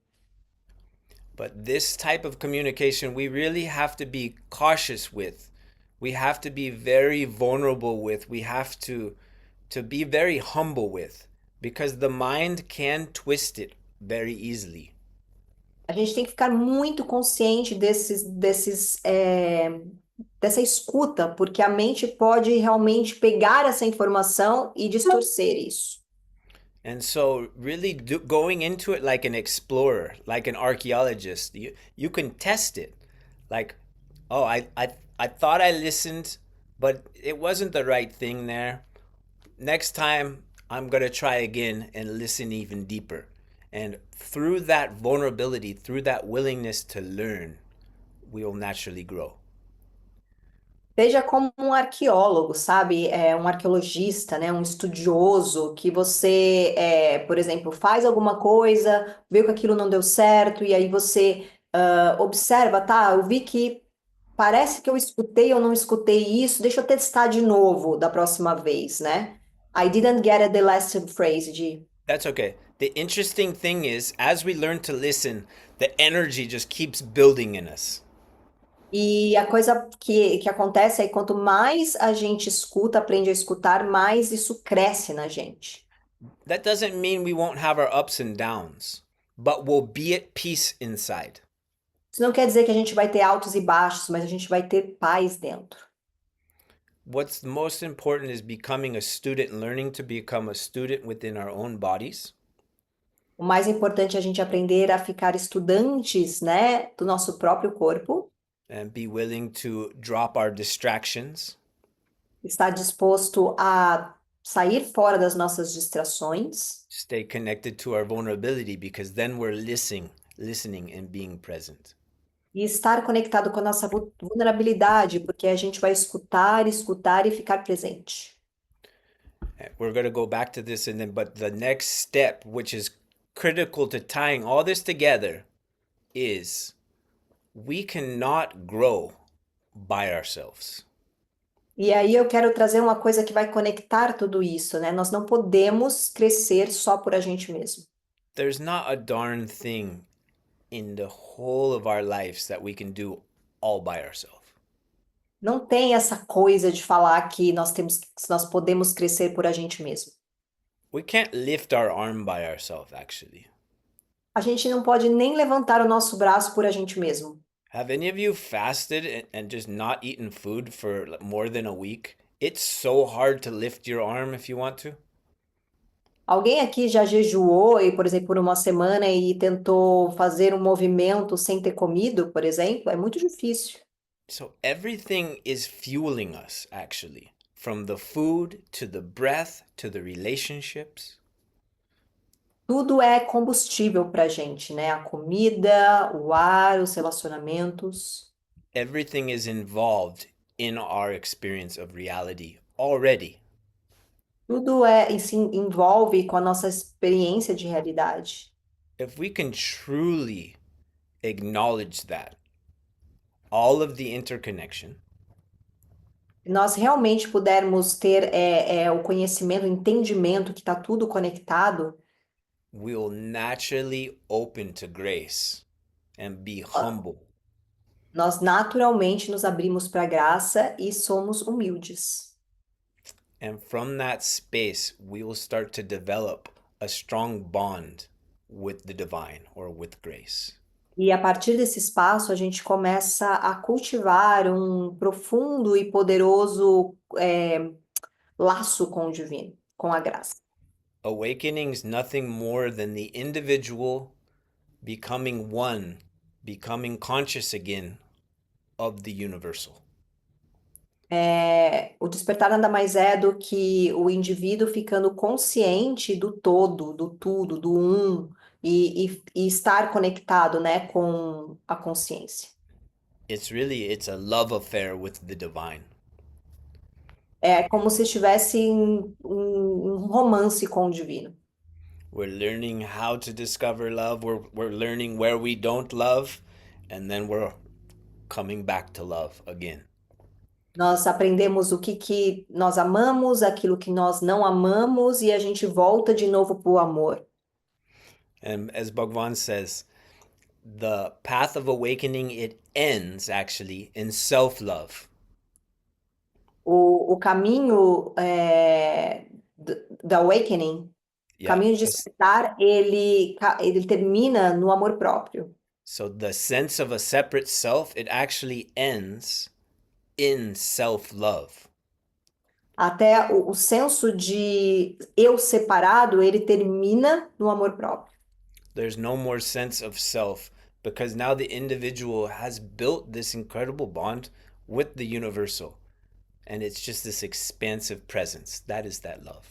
Speaker 2: But this type of communication, we really have to be cautious with. We have to be very vulnerable with. We have to be very humble with, because the mind can twist it very easily.
Speaker 1: A gente tem que ficar muito consciente dessa escuta, porque a mente pode realmente pegar essa informação e distorcer isso.
Speaker 2: And so, really going into it like an explorer, like an archaeologist, you can test it. Like, oh, I thought I listened, but it wasn't the right thing there. Next time, I'm going to try again and listen even deeper. And through that vulnerability, through that willingness to learn, we will naturally grow.
Speaker 1: Seja como um arqueólogo, sabe? Um arqueologista, né? Um estudioso que você, por exemplo, faz alguma coisa, vê que aquilo não deu certo, e aí você observa, tá? Eu vi que parece que eu escutei ou não escutei isso, deixa eu testar de novo da próxima vez, né? I didn't get it the last phrase de.
Speaker 2: That's okay. The interesting thing is, as we learn to listen, the energy just keeps building in us.
Speaker 1: E a coisa que acontece é que quanto mais a gente escuta, aprende a escutar, mais isso cresce na gente.
Speaker 2: That doesn't mean we won't have our ups and downs, but we'll be at peace inside.
Speaker 1: Isso não quer dizer que a gente vai ter altos e baixos, mas a gente vai ter paz dentro.
Speaker 2: What's most important is becoming a student, learning to become a student within our own bodies.
Speaker 1: O mais importante é a gente aprender a ficar estudantes, né, do nosso próprio corpo,
Speaker 2: And be willing to drop our distractions
Speaker 1: estar disposto a sair fora das nossas distrações
Speaker 2: stay connected to our vulnerability, because then we're listening and being present.
Speaker 1: e estar conectado com a nossa vulnerabilidade, porque a gente vai escutar, escutar e ficar presente.
Speaker 2: We're going to go back to this, and then but the next step, which is critical to tying all this together, is we cannot grow by ourselves.
Speaker 1: E aí eu quero trazer uma coisa que vai conectar tudo isso, né? Nós não podemos crescer só por a gente mesmo.
Speaker 2: There's not a darn thing in the whole of our lives that we can do all by ourselves.
Speaker 1: Não tem essa coisa de falar que nós podemos crescer por a gente mesmo.
Speaker 2: We can't lift our arm by ourselves, actually.
Speaker 1: A gente não pode nem levantar o nosso braço por a gente mesmo.
Speaker 2: Have any of you fasted and just not eaten food for more than a week? It's so hard to lift your arm if you want to.
Speaker 1: Alguém aqui já jejuou e, por exemplo, por uma semana e tentou fazer um movimento sem ter comido, por exemplo? É muito difícil.
Speaker 2: So everything is fueling us, actually, from the food to the breath to the relationships.
Speaker 1: Tudo é combustível para a gente, né? A comida, o ar, os relacionamentos.
Speaker 2: Everything is involved in our experience of reality already.
Speaker 1: Tudo se envolve com a nossa experiência de realidade.
Speaker 2: If we can truly acknowledge that, all of the interconnection,
Speaker 1: Se nós realmente pudermos ter o conhecimento, o entendimento que está tudo conectado,
Speaker 2: we'll naturally open to grace and be humble.
Speaker 1: Nós naturalmente nos abrimos para a graça e somos humildes.
Speaker 2: And from that space, we will start to develop a strong bond with the divine or with grace.
Speaker 1: E a partir desse espaço, a gente começa a cultivar um profundo e poderoso laço com o divino, com a graça.
Speaker 2: Awakening is nothing more than the individual becoming one, becoming conscious again of the universal.
Speaker 1: O despertar nada mais é do que o indivíduo ficando consciente do todo, do tudo, do um, e estar conectado, né, com a consciência.
Speaker 2: It's a love affair with the divine.
Speaker 1: É como se estivesse em um romance com o divino.
Speaker 2: We're learning how to discover love. We're learning where we don't love, and then we're coming back to love again.
Speaker 1: Nós aprendemos o que nós amamos, aquilo que nós não amamos, e a gente volta de novo para o amor.
Speaker 2: And as Bhagwan says, the path of awakening, it ends actually in self-love.
Speaker 1: O caminho da awakening, o
Speaker 2: Yeah.
Speaker 1: caminho de despertar, ele termina no amor próprio.
Speaker 2: So the sense of a separate self, it actually ends in self-love.
Speaker 1: Até o senso de eu separado, ele termina no amor próprio.
Speaker 2: There's no more sense of self because now the individual has built this incredible bond with the universal. And it's just this expansive presence. That is that love.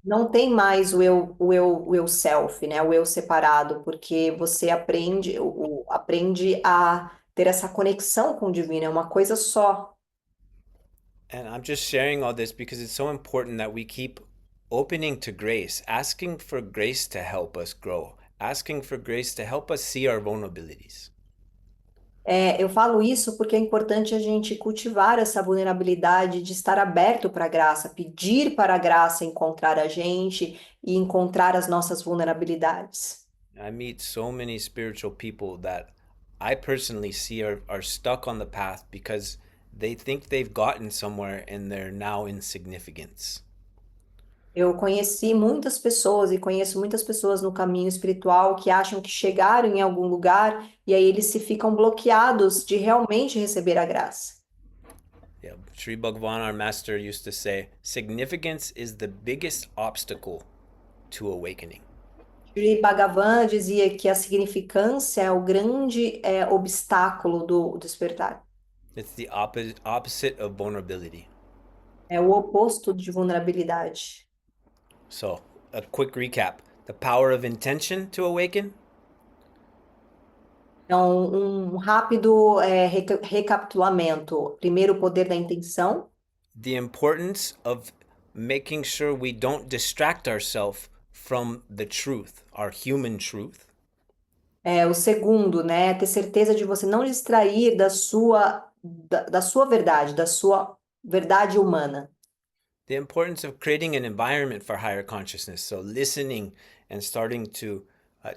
Speaker 1: Não tem mais o eu self, né? O eu separado, porque você aprende a ter essa conexão com o divino, é uma coisa só.
Speaker 2: And I'm just sharing all this because it's so important that we keep opening to grace, asking for grace to help us grow, asking for grace to help us see our vulnerabilities.
Speaker 1: Eu falo isso porque é importante a gente cultivar essa vulnerabilidade de estar aberto para a graça, pedir para a graça encontrar a gente e encontrar as nossas vulnerabilidades.
Speaker 2: I meet so many spiritual people that I personally see are stuck on the path because they think they've gotten somewhere and they're now insignificance.
Speaker 1: Eu conheci muitas pessoas e conheço muitas pessoas no caminho espiritual que acham que chegaram em algum lugar e aí eles se ficam bloqueados de realmente receber a graça.
Speaker 2: Yeah, Sri Bhagavan, our master, used to say, significance is the biggest obstacle to awakening.
Speaker 1: Sri Bhagavan dizia que a significância é o grande obstáculo do despertar.
Speaker 2: It's the opposite of vulnerability.
Speaker 1: É o oposto de vulnerabilidade.
Speaker 2: So, a quick recap. The power of intention to awaken,
Speaker 1: Então, um rápido recapitulamento. Primeiro, o poder da intenção.
Speaker 2: the importance of making sure we don't distract ourselves from the truth, our human truth.
Speaker 1: O segundo, né, ter certeza de você não distrair da sua verdade humana.
Speaker 2: The importance of creating an environment for higher consciousness. So, listening and starting to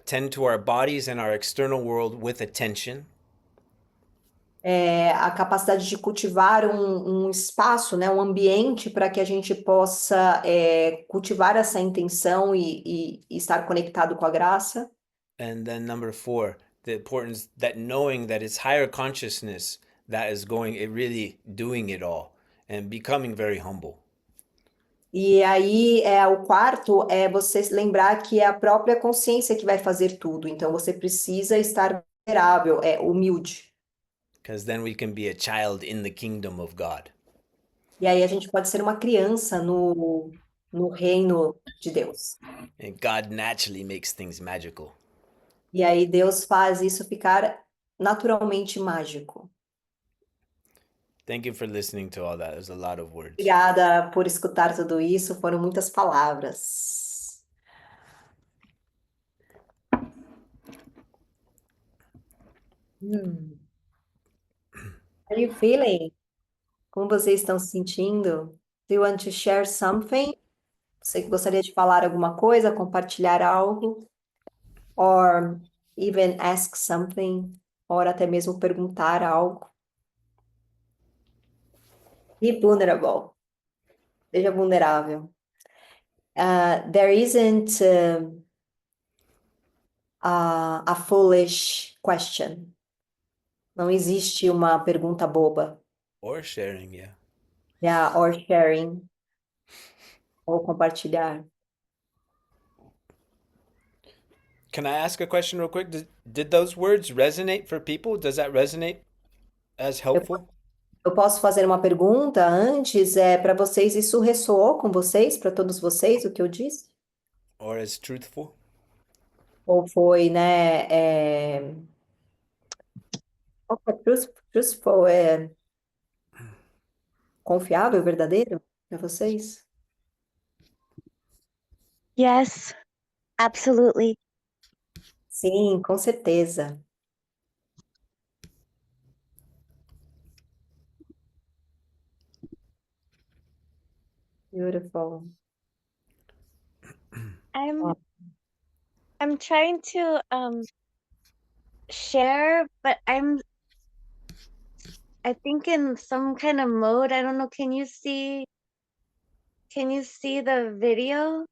Speaker 2: tend to our bodies and our external world with attention.
Speaker 1: A capacidade de cultivar um espaço, né, um ambiente para que a gente possa cultivar essa intenção e estar conectado com a graça.
Speaker 2: And then number 4, the importance that knowing that it's higher consciousness that is going, it really doing it all and becoming very humble.
Speaker 1: E aí, o quarto é você lembrar que é a própria consciência que vai fazer tudo. Então, você precisa estar vulnerável, humilde.
Speaker 2: Because then we can be a child in the kingdom of God.
Speaker 1: E aí, a gente pode ser uma criança no reino de Deus.
Speaker 2: And God naturally makes things magical.
Speaker 1: E aí, Deus faz isso ficar naturalmente mágico.
Speaker 2: Thank you for listening to all that. There's a lot of words.
Speaker 1: Obrigada por escutar tudo isso, foram muitas palavras. How are you feeling? Como vocês estão se sentindo? Do you want to share something? Você gostaria de falar alguma coisa, compartilhar algo? or even ask something, or até mesmo perguntar algo. Be vulnerable. Seja vulnerável. There isn't a foolish question. Não existe uma pergunta boba.
Speaker 2: Or sharing, yeah.
Speaker 1: Yeah, or sharing. Ou compartilhar.
Speaker 2: Can I ask a question real quick? Did those words resonate for people? Does that resonate as
Speaker 1: Eu,
Speaker 2: helpful
Speaker 1: eu posso fazer uma pergunta antes? Para vocês, isso ressoou com vocês, para todos vocês, o que eu disse?
Speaker 2: or as truthful?
Speaker 1: Ou foi, né? Truthful, confiável, verdadeiro para vocês?
Speaker 3: Yes, absolutely.
Speaker 1: Sim, com certeza. Beautiful.
Speaker 3: I'm I'm trying to share, but I think in some kind of mode. I don't know. Can you see the video?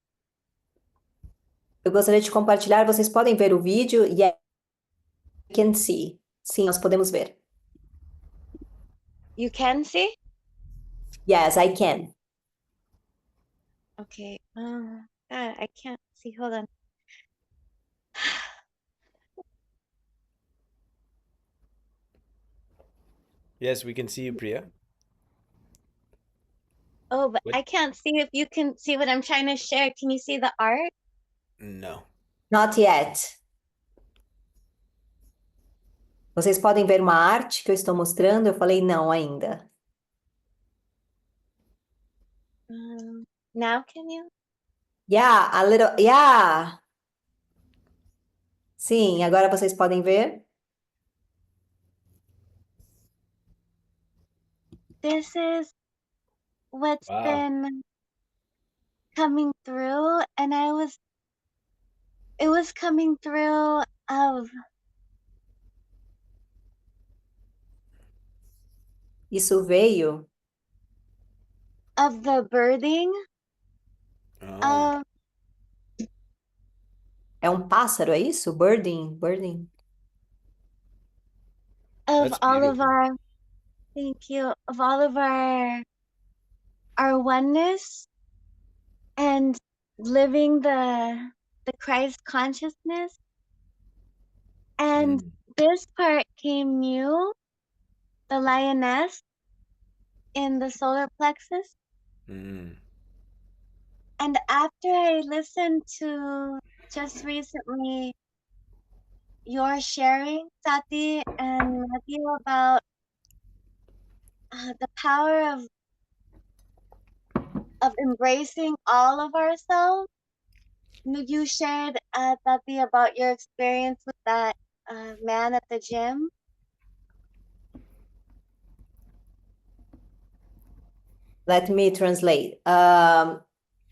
Speaker 1: Eu gostaria de compartilhar, vocês podem ver o vídeo e I can see. Sim, nós podemos ver.
Speaker 3: You can see?
Speaker 1: Yes, I can.
Speaker 3: Okay. I can't see. Hold on.
Speaker 2: Yes, we can see you, Priya.
Speaker 3: Oh, but
Speaker 2: What?
Speaker 3: I can't see if you can see what I'm trying to share. Can you see the art?
Speaker 2: No.
Speaker 1: Not yet. Vocês podem ver uma arte que eu estou mostrando? Eu falei não ainda.
Speaker 3: Now can you?
Speaker 1: Yeah, a little. Yeah. Sim, agora vocês podem ver.
Speaker 3: This is what's
Speaker 2: Wow.
Speaker 3: been coming through, and it was coming through
Speaker 1: Isso veio.
Speaker 3: of the birthing
Speaker 2: Oh,
Speaker 3: of
Speaker 1: É um pássaro, é isso? Birding, birding.
Speaker 2: that's
Speaker 3: all of
Speaker 2: beautiful.
Speaker 3: our, thank you, of all of our oneness and living the Christ consciousness. And
Speaker 2: Mm.
Speaker 3: this part came new, the lioness in the solar plexus.
Speaker 2: Mm.
Speaker 3: And after I listened to just recently your sharing, Sati and Matthew, about the power of embracing all of ourselves. You shared, Tati, about your experience with that man at the gym.
Speaker 1: Let me translate.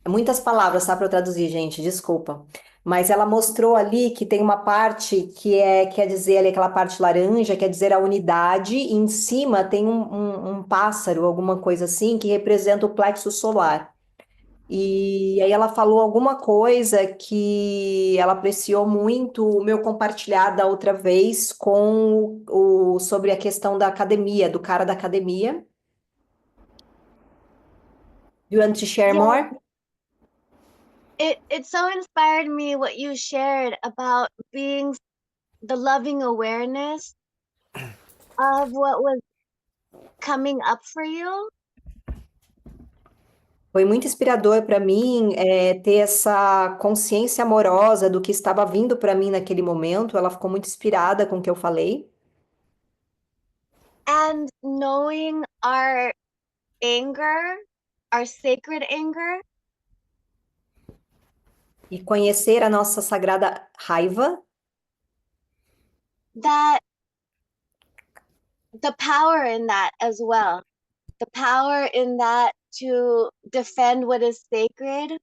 Speaker 1: Muitas palavras, tá, para eu traduzir, gente, desculpa. Mas ela mostrou ali que tem uma parte quer dizer ali, aquela parte laranja, quer dizer a unidade, e em cima tem um pássaro, alguma coisa assim, que representa o plexo solar. E aí ela falou alguma coisa que ela apreciou muito o meu compartilhar da outra vez com sobre a questão da academia, do cara da academia. You want to share
Speaker 3: Yeah,
Speaker 1: more?
Speaker 3: it so inspired me what you shared about being the loving awareness of what was coming up for you.
Speaker 1: Foi muito inspirador para mim ter essa consciência amorosa do que estava vindo para mim naquele momento. Ela ficou muito inspirada com o que eu falei.
Speaker 3: And knowing our anger, our sacred anger,
Speaker 1: E conhecer a nossa sagrada raiva,
Speaker 3: that the power in that as well. The power in that to defend what is sacred,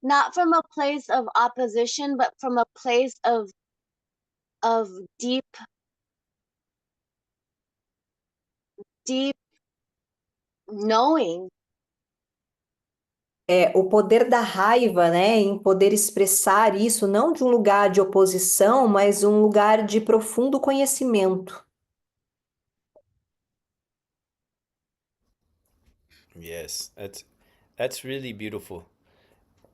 Speaker 3: not from a place of opposition, but from a place of of deep knowing.
Speaker 1: O poder da raiva, né, em poder expressar isso, não de um lugar de oposição, mas um lugar de profundo conhecimento.
Speaker 2: Yes, that's really beautiful.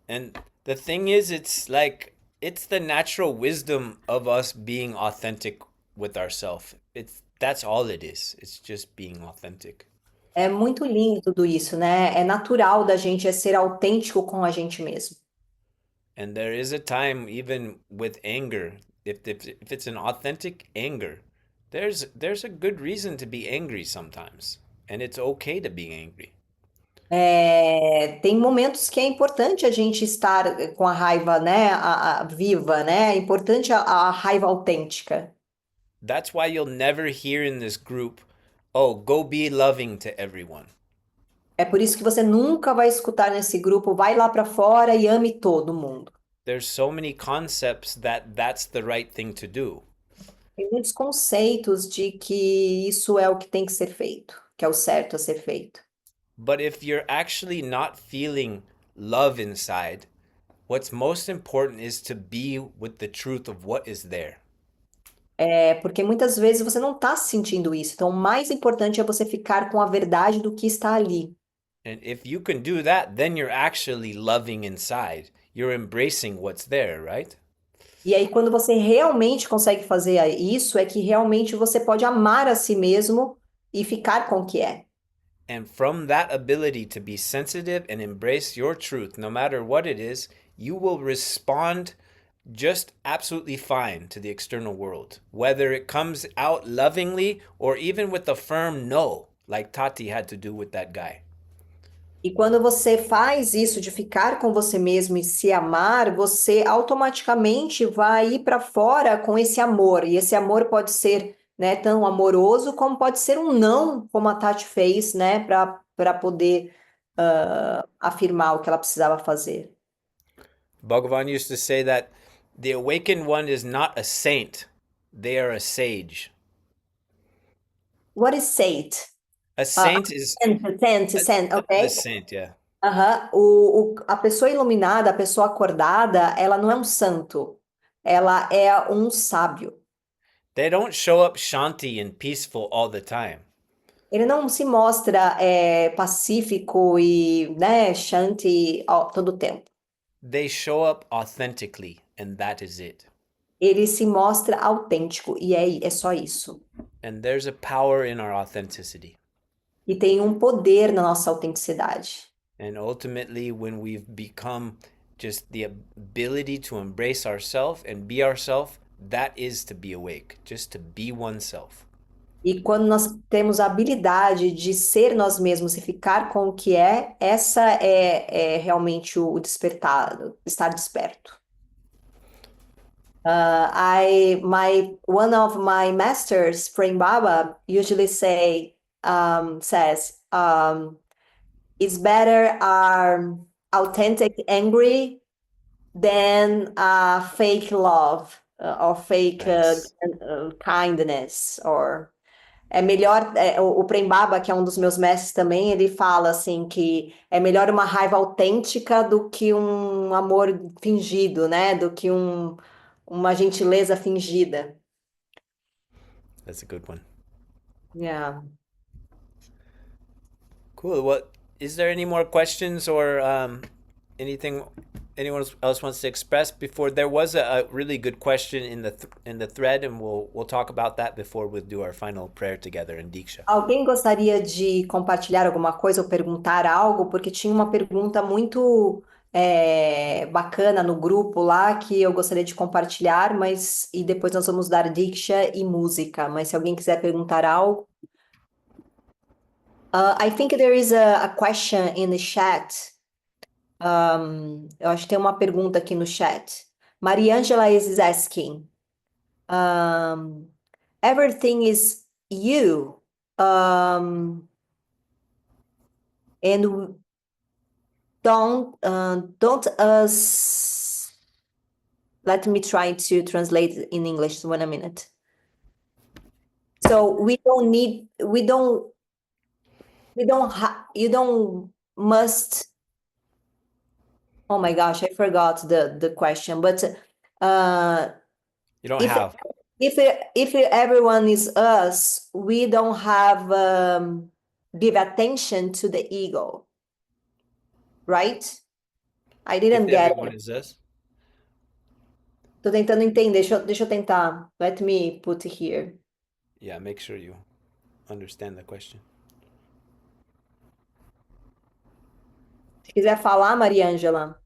Speaker 2: And the thing is, it's like it's the natural wisdom of us being authentic with ourselves. It's that's all it is. It's just being authentic.
Speaker 1: É muito lindo tudo isso, né? É natural da gente ser autêntico com a gente mesmo.
Speaker 2: And there is a time, even with anger, if it's an authentic anger, there's a good reason to be angry sometimes, and it's okay to be angry.
Speaker 1: Tem momentos que é importante a gente estar com a raiva, né, viva, né? É importante a raiva autêntica.
Speaker 2: That's why you'll never hear in this group, "Oh, go be loving to everyone."
Speaker 1: É por isso que você nunca vai escutar nesse grupo, vai lá para fora e ame todo mundo.
Speaker 2: There's so many concepts that that's the right thing to do.
Speaker 1: Tem muitos conceitos de que isso é o que tem que ser feito, que é o certo a ser feito.
Speaker 2: But if you're actually not feeling love inside, what's most important is to be with the truth of what is there.
Speaker 1: Porque muitas vezes você não está sentindo isso. Então, o mais importante é você ficar com a verdade do que está ali.
Speaker 2: And if you can do that, then you're actually loving inside. You're embracing what's there, right?
Speaker 1: E aí, quando você realmente consegue fazer isso, é que realmente você pode amar a si mesmo e ficar com o que é.
Speaker 2: And from that ability to be sensitive and embrace your truth, no matter what it is, you will respond just absolutely fine to the external world, whether it comes out lovingly or even with a firm no, like Tati had to do with that guy.
Speaker 1: E quando você faz isso de ficar com você mesmo e se amar, você automaticamente vai ir para fora com esse amor. E esse amor pode ser, né, tão amoroso como pode ser um não, como a Tati fez, né, para poder afirmar o que ela precisava fazer.
Speaker 2: Bhagavan used to say that the awakened one is not a saint, they are a sage.
Speaker 1: What is saint?
Speaker 2: A saint is
Speaker 1: Saint,
Speaker 2: the
Speaker 1: ok?
Speaker 2: saint, yeah.
Speaker 1: Aham. A pessoa iluminada, a pessoa acordada, ela não é um santo, ela é um sábio.
Speaker 2: They don't show up shanti and peaceful all the time.
Speaker 1: Ele não se mostra pacífico e, né, shanti todo o tempo.
Speaker 2: They show up authentically, and that is it.
Speaker 1: Ele se mostra autêntico e é só isso.
Speaker 2: And there's a power in our authenticity.
Speaker 1: E tem um poder na nossa autenticidade.
Speaker 2: And ultimately, when we've become just the ability to embrace ourselves and be ourselves, that is to be awake, just to be oneself.
Speaker 1: E quando nós temos a habilidade de ser nós mesmos e ficar com o que essa é realmente o despertar, estar desperto. One of my masters, Prem Baba, usually says, it's better authentic angry than fake love or fake
Speaker 2: Nice.
Speaker 1: kindness or é melhor o Prem Baba, que é um dos meus mestres também, ele fala assim que é melhor uma raiva autêntica do que um amor fingido, né? Do que uma gentileza fingida.
Speaker 2: That's a good one.
Speaker 1: Yeah.
Speaker 2: Cool. What is there any more questions or anything anyone else wants to express before? There was a really good question in the thread, and we'll talk about that before we do our final prayer together in Diksha.
Speaker 1: Alguém gostaria de compartilhar alguma coisa ou perguntar algo? Porque tinha uma pergunta muito bacana no grupo lá que eu gostaria de compartilhar, mas e depois nós vamos dar Diksha e música. Mas se alguém quiser perguntar algo. I think there is a question in the chat. Eu acho que tem uma pergunta aqui no chat. Mariangela is asking, everything is you. And don't us let me try to translate in English 1 minute. So you don't must. Oh my gosh, I forgot the question, but
Speaker 2: You don't
Speaker 1: if
Speaker 2: have.
Speaker 1: if everyone is us, we don't have give attention to the ego, right? I didn't
Speaker 2: If
Speaker 1: get
Speaker 2: everyone
Speaker 1: it.
Speaker 2: is us.
Speaker 1: Tô tentando entender. Deixa eu tentar. Let me put it here.
Speaker 2: Yeah, make sure you understand the question.
Speaker 1: Se quiser falar, Maria Ângela.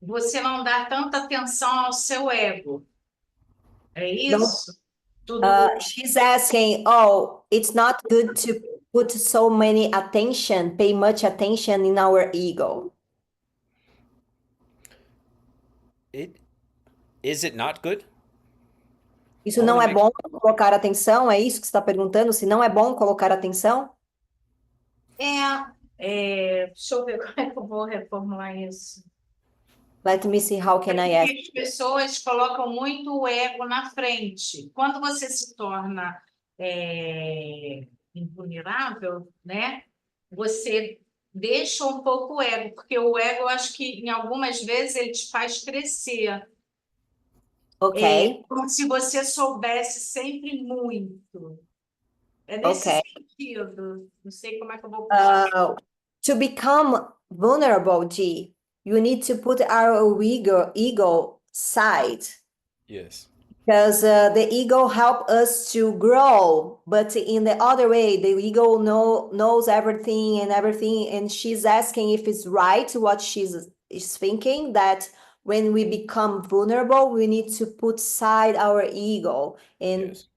Speaker 4: Você não dá tanta atenção ao seu ego. É
Speaker 1: Não.
Speaker 4: isso? Tudo
Speaker 1: She's asking, oh, it's not good to put so many attention, pay much attention in our ego.
Speaker 2: Is it not good?
Speaker 1: Isso
Speaker 2: I
Speaker 1: não
Speaker 2: wanna
Speaker 1: é
Speaker 2: make
Speaker 1: bom colocar atenção? É isso que você está perguntando? Se não é bom colocar atenção?
Speaker 4: deixa eu ver como é que eu vou reformular isso.
Speaker 1: Let me see how can I ask.
Speaker 4: As pessoas colocam muito o ego na frente. Quando você se torna invulnerável, né? Você deixa um pouco o ego, porque o ego, eu acho que em algumas vezes ele te faz crescer.
Speaker 1: Ok,
Speaker 4: Como se você soubesse sempre muito. É nesse
Speaker 1: ok.
Speaker 4: sentido. Não sei como é que eu vou puxar.
Speaker 1: To become vulnerable, G, you need to put our ego side.
Speaker 2: yes.
Speaker 1: Because the ego help us to grow, but in the other way, the ego knows everything, and she's asking if it's right what is thinking, that when we become vulnerable, we need to put aside our ego. And
Speaker 2: Yes.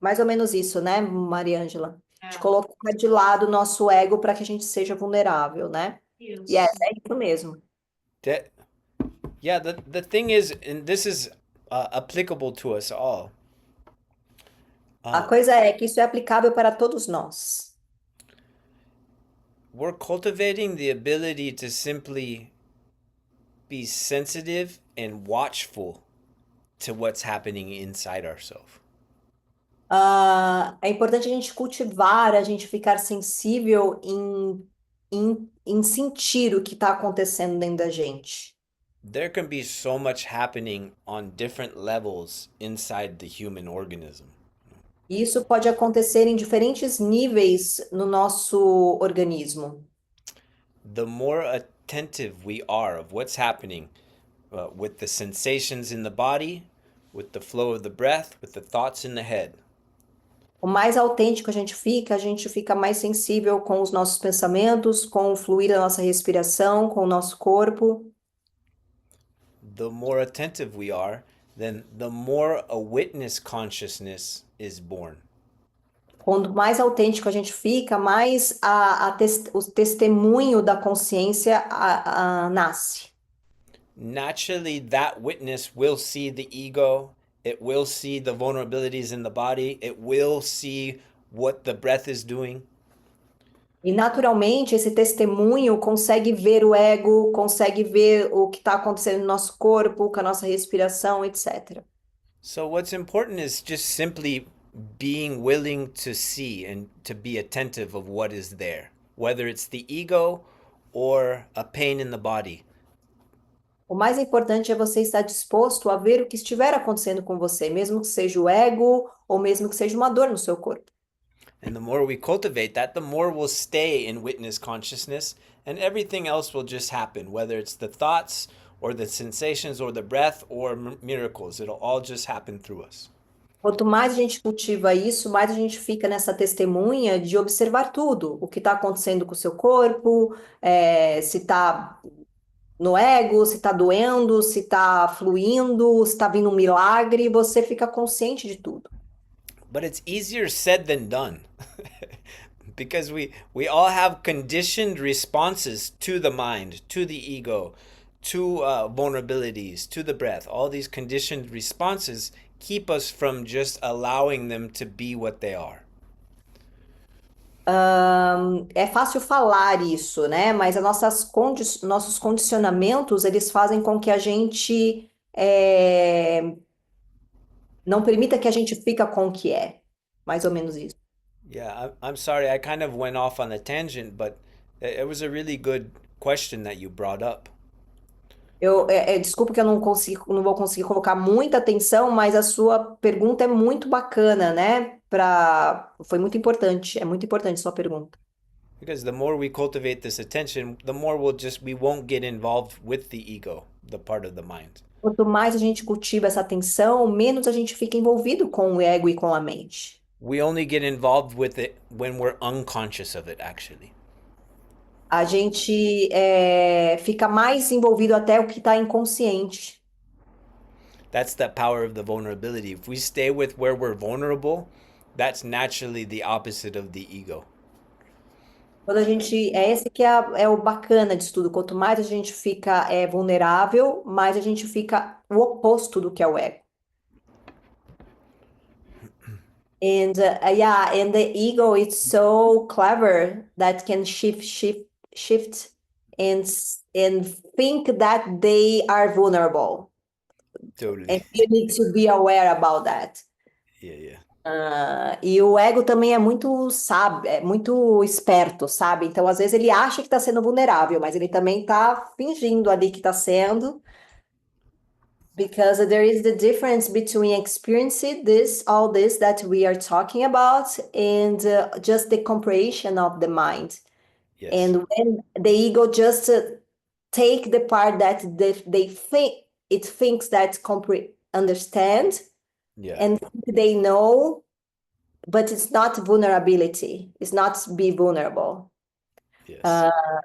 Speaker 1: mais ou menos isso, né, Maria Ângela? De
Speaker 4: É,
Speaker 1: colocar de lado o nosso ego para que a gente seja vulnerável, né? Yes,
Speaker 4: isso.
Speaker 1: é isso mesmo.
Speaker 2: That, yeah, the thing is, and this is applicable to us all.
Speaker 1: A coisa é que isso é aplicável para todos nós.
Speaker 2: We're cultivating the ability to simply be sensitive and watchful to what's happening inside ourselves.
Speaker 1: É importante a gente cultivar, a gente ficar sensível em sentir o que está acontecendo dentro da gente.
Speaker 2: There can be so much happening on different levels inside the human organism.
Speaker 1: E isso pode acontecer em diferentes níveis no nosso organismo.
Speaker 2: The more attentive we are of what's happening with the sensations in the body, with the flow of the breath, with the thoughts in the head,
Speaker 1: O mais autêntico a gente fica mais sensível com os nossos pensamentos, com o fluir da nossa respiração, com o nosso corpo.
Speaker 2: the more attentive we are, then the more a witness consciousness is born.
Speaker 1: Quanto mais autêntico a gente fica, mais o testemunho da consciência nasce.
Speaker 2: Naturally, that witness will see the ego, it will see the vulnerabilities in the body, it will see what the breath is doing.
Speaker 1: E naturalmente esse testemunho consegue ver o ego, consegue ver o que está acontecendo no nosso corpo, com a nossa respiração, etc.
Speaker 2: So, what's important is just simply being willing to see and to be attentive of what is there, whether it's the ego or a pain in the body.
Speaker 1: O mais importante é você estar disposto a ver o que estiver acontecendo com você, mesmo que seja o ego ou mesmo que seja uma dor no seu corpo.
Speaker 2: And the more we cultivate that, the more we'll stay in witness consciousness, and everything else will just happen, whether it's the thoughts or the sensations or the breath or miracles. It'll all just happen through us.
Speaker 1: Quanto mais a gente cultiva isso, mais a gente fica nessa testemunha de observar tudo, o que está acontecendo com o seu corpo, se está no ego, se está doendo, se está fluindo, se está vindo um milagre, você fica consciente de tudo.
Speaker 2: But it's easier said than done. Because we all have conditioned responses to the mind, to the ego, to vulnerabilities, to the breath. All these conditioned responses keep us from just allowing them to be what they are.
Speaker 1: É fácil falar isso, né? Mas nossos condicionamentos, eles fazem com que a gente não permita que a gente fica com o que é. Mais ou menos isso.
Speaker 2: Yeah, I'm sorry, I kind of went off on a tangent, but it was a really good question that you brought up.
Speaker 1: Desculpa que eu não vou conseguir colocar muita atenção, mas a sua pergunta é muito bacana, né? Foi muito importante sua pergunta.
Speaker 2: Because the more we cultivate this attention, the more we won't get involved with the ego, the part of the mind.
Speaker 1: Quanto mais a gente cultiva essa atenção, menos a gente fica envolvido com o ego e com a mente.
Speaker 2: We only get involved with it when we're unconscious of it, actually.
Speaker 1: A gente fica mais envolvido até o que está inconsciente.
Speaker 2: That's the power of the vulnerability. If we stay with where we're vulnerable, that's naturally the opposite of the ego.
Speaker 1: Quando a gente, é esse que é o bacana disso tudo. Quanto mais a gente fica vulnerável, mais a gente fica o oposto do que é o ego. And the ego is so clever that can shift and think that they are vulnerable.
Speaker 2: Totally.
Speaker 1: And you need to be aware about that.
Speaker 2: Yeah, yeah.
Speaker 1: E o ego também é muito sábio, é muito esperto, sabe? Então, às vezes, ele acha que está sendo vulnerável, mas ele também está fingindo ali que está sendo, because there is the difference between experiencing all this that we are talking about and just the comprehension of the mind.
Speaker 2: Yes.
Speaker 1: And when the ego just take the part that they think it thinks that understand,
Speaker 2: Yeah.
Speaker 1: and they know, but it's not vulnerability. It's not be vulnerable.
Speaker 2: Yes.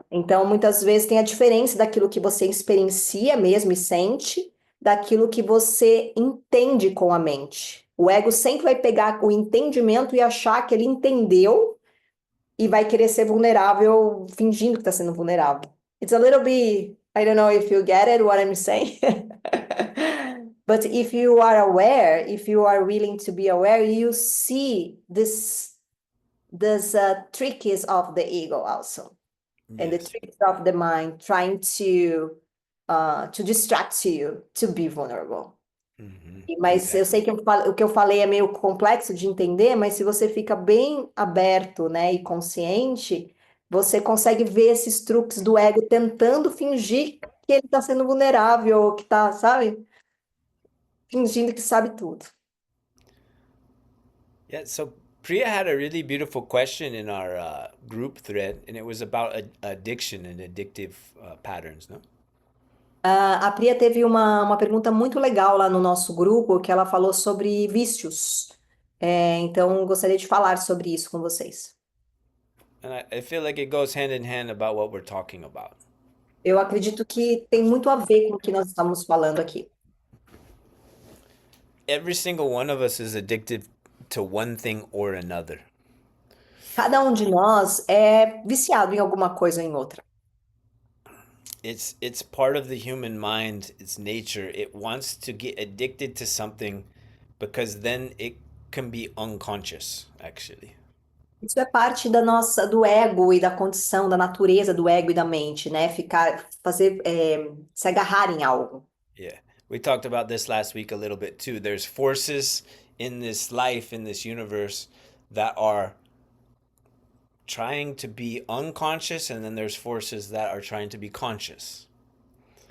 Speaker 1: Então, muitas vezes tem a diferença daquilo que você experiencia mesmo e sente, daquilo que você entende com a mente. O ego sempre vai pegar o entendimento e achar que ele entendeu e vai querer ser vulnerável, fingindo que está sendo vulnerável. It's a little bit, I don't know if you get it, what I'm saying. But if you are aware, if you are willing to be aware, you see this tricks of the ego also, and the
Speaker 2: Yes.
Speaker 1: tricks of the mind trying to distract you to be vulnerable. Mas eu sei que o que eu falei é meio complexo de entender, mas se você fica bem aberto, né, e consciente, você consegue ver esses truques do ego tentando fingir que ele está sendo vulnerável, ou que tá, sabe? Fingindo que sabe tudo.
Speaker 2: Yeah, so Priya had a really beautiful question in our group thread, and it was about addiction and addictive patterns, no?
Speaker 1: A Priya teve uma pergunta muito legal lá no nosso grupo, que ela falou sobre vícios. Então, gostaria de falar sobre isso com vocês.
Speaker 2: And I feel like it goes hand in hand about what we're talking about.
Speaker 1: Eu acredito que tem muito a ver com o que nós estamos falando aqui.
Speaker 2: Every single one of us is addicted to one thing or another.
Speaker 1: Cada um de nós é viciado em alguma coisa ou em outra.
Speaker 2: It's part of the human mind, its nature. It wants to get addicted to something because then it can be unconscious, actually.
Speaker 1: Isso é parte da do ego e da condição, da natureza do ego e da mente, né? Se agarrar em algo.
Speaker 2: Yeah. We talked about this last week a little bit too. There's forces in this life, in this universe, that are trying to be unconscious, and then there's forces that are trying to be conscious.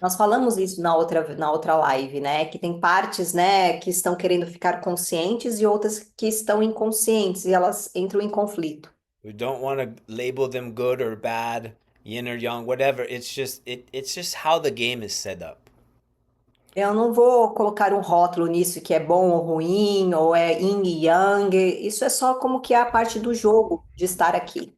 Speaker 1: Nós falamos isso na outra live, né? Que tem partes, né, que estão querendo ficar conscientes e outras que estão inconscientes e elas entram em conflito.
Speaker 2: We don't want to label them good or bad, yin or yang, whatever. It's just how the game is set up.
Speaker 1: Eu não vou colocar um rótulo nisso que é bom ou ruim, ou é yin e yang. Isso é só como que é a parte do jogo de estar aqui.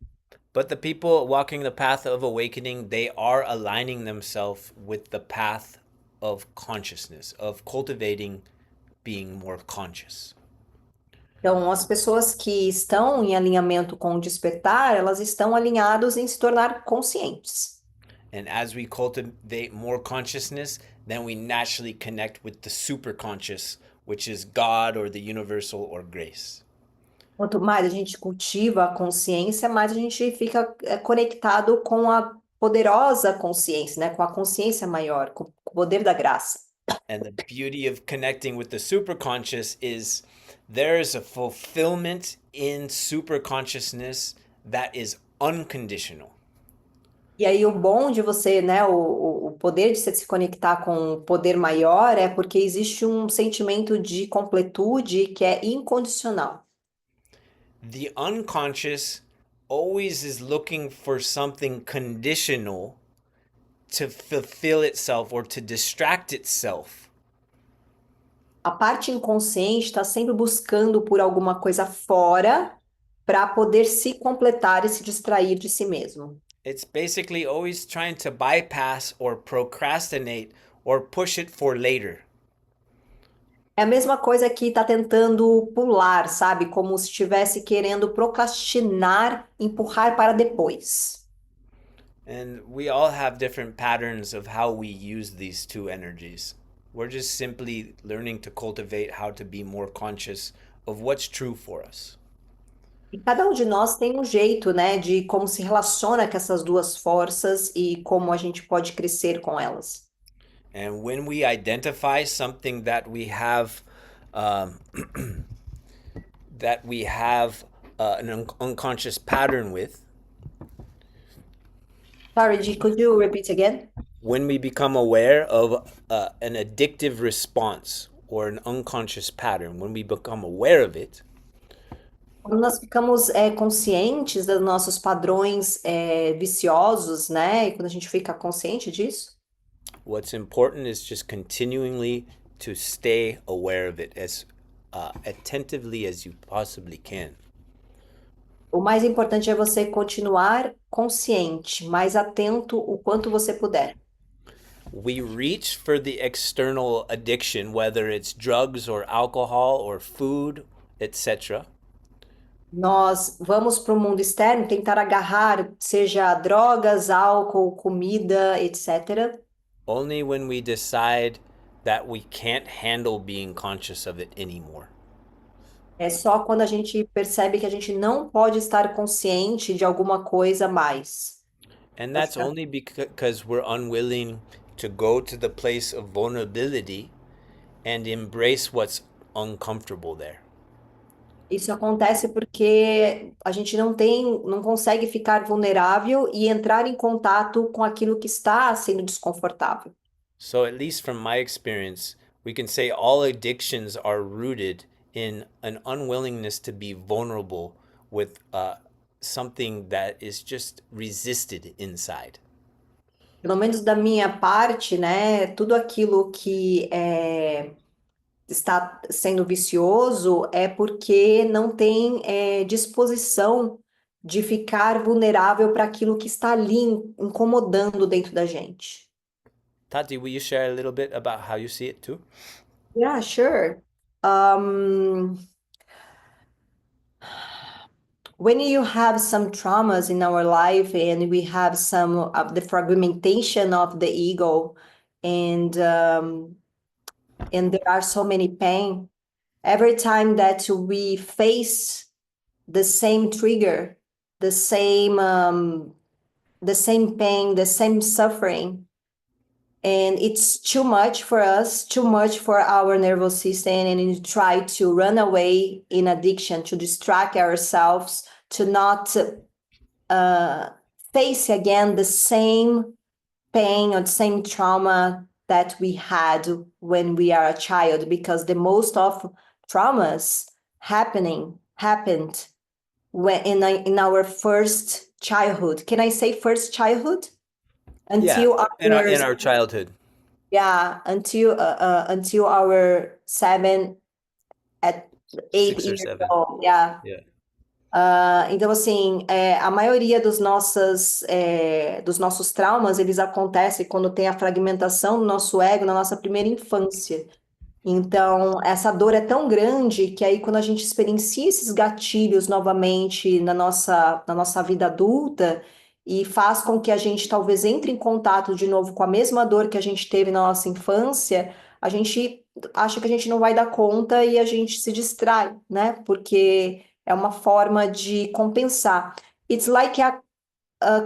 Speaker 2: But the people walking the path of awakening, they are aligning themselves with the path of consciousness, of cultivating being more conscious.
Speaker 1: Então, as pessoas que estão em alinhamento com o despertar, elas estão alinhadas em se tornar conscientes.
Speaker 2: And as we cultivate more consciousness, then we naturally connect with the superconscious, which is God or the universal or grace.
Speaker 1: Quanto mais a gente cultiva a consciência, mais a gente fica conectado com a poderosa consciência, né? Com a consciência maior, com o poder da graça.
Speaker 2: And the beauty of connecting with the superconscious is there's a fulfillment in superconsciousness that is unconditional.
Speaker 1: E aí o bom de você, né, o poder de você se conectar com o poder maior é porque existe um sentimento de completude que é incondicional.
Speaker 2: The unconscious always is looking for something conditional to fulfill itself or to distract itself.
Speaker 1: A parte inconsciente está sempre buscando por alguma coisa fora para poder se completar e se distrair de si mesmo.
Speaker 2: It's basically always trying to bypass or procrastinate or push it for later.
Speaker 1: É a mesma coisa que está tentando pular, sabe? Como se estivesse querendo procrastinar, empurrar para depois.
Speaker 2: And we all have different patterns of how we use these two energies. We're just simply learning to cultivate how to be more conscious of what's true for us.
Speaker 1: E cada um de nós tem um jeito, né, de como se relaciona com essas duas forças e como a gente pode crescer com elas.
Speaker 2: And when we identify something that we have, um, an unconscious pattern with,
Speaker 1: Sorry, G, could you repeat again?
Speaker 2: when we become aware of an addictive response or an unconscious pattern, when we become aware of it,
Speaker 1: Quando nós ficamos conscientes dos nossos padrões viciosos, né? E quando a gente fica consciente disso,
Speaker 2: what's important is just continually to stay aware of it as attentively as you possibly can.
Speaker 1: o mais importante é você continuar consciente, mais atento o quanto você puder.
Speaker 2: We reach for the external addiction, whether it's drugs or alcohol or food, etc.
Speaker 1: Nós vamos para o mundo externo tentar agarrar, seja drogas, álcool, comida, etc.
Speaker 2: Only when we decide that we can't handle being conscious of it anymore.
Speaker 1: É só quando a gente percebe que a gente não pode estar consciente de alguma coisa mais.
Speaker 2: And that's only because we're unwilling to go to the place of vulnerability and embrace what's uncomfortable there.
Speaker 1: Isso acontece porque a gente não consegue ficar vulnerável e entrar em contato com aquilo que está sendo desconfortável.
Speaker 2: So, at least from my experience, we can say all addictions are rooted in an unwillingness to be vulnerable with something that is just resisted inside.
Speaker 1: Pelo menos da minha parte, né, tudo aquilo que está sendo vicioso é porque não tem disposição de ficar vulnerável para aquilo que está ali incomodando dentro da gente.
Speaker 2: Tati, will you share a little bit about how you see it too?
Speaker 1: Yeah, sure. Um, when you have some traumas in our life and we have some of the fragmentation of the ego and there are so many pain, every time that we face the same trigger, the same pain, the same suffering, and it's too much for us, too much for our nervous system, and we try to run away in addiction, to distract ourselves, to not face again the same pain or the same trauma that we had when we are a child, because the most of traumas happened when in our first childhood. Can I say first childhood? Until
Speaker 2: in our childhood.
Speaker 1: Yeah, until our 7 at 8
Speaker 2: 6 or
Speaker 1: years
Speaker 2: 7.
Speaker 1: old. Yeah.
Speaker 2: Yeah.
Speaker 1: Então, assim, a maioria dos nossos traumas, eles acontecem quando tem a fragmentação do nosso ego na nossa primeira infância. Então, essa dor é tão grande que aí quando a gente experiencia esses gatilhos novamente na nossa vida adulta e faz com que a gente talvez entre em contato de novo com a mesma dor que a gente teve na nossa infância, a gente acha que a gente não vai dar conta e a gente se distrai, né? Porque É uma forma de compensar. It's like a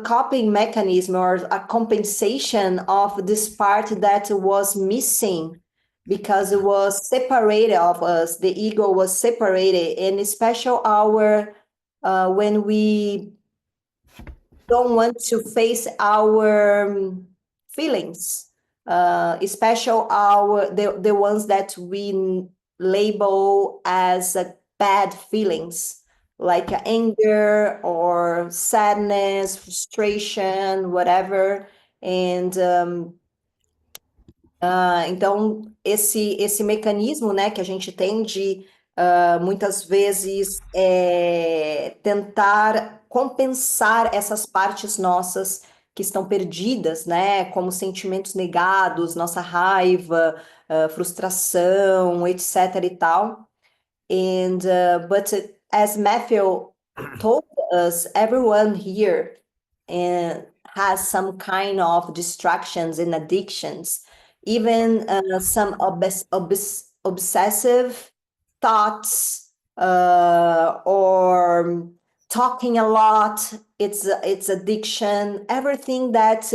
Speaker 1: coping mechanism or a compensation of this part that was missing because it was separated of us. The ego was separated, and especially when we don't want to face our feelings, especially the ones that we label as bad feelings, like anger or sadness, frustration, whatever. And então, esse mecanismo, né, que a gente tem de muitas vezes tentar compensar essas partes nossas que estão perdidas, né, como sentimentos negados, nossa raiva, frustração, etc. e tal. But as Matthew told us, everyone here has some kind of distractions and addictions, even some obsessive thoughts or talking a lot. It's addiction. Everything that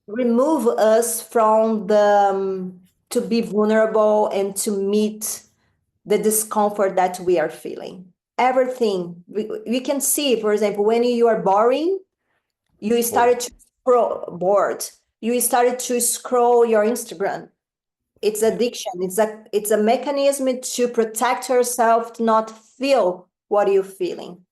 Speaker 1: remove us from the to be vulnerable and to meet the discomfort that we are feeling. Everything we can see, for example, when you are boring, you started to bored. You started to scroll your Instagram. It's addiction. It's a mechanism to protect yourself to not feel what you're feeling.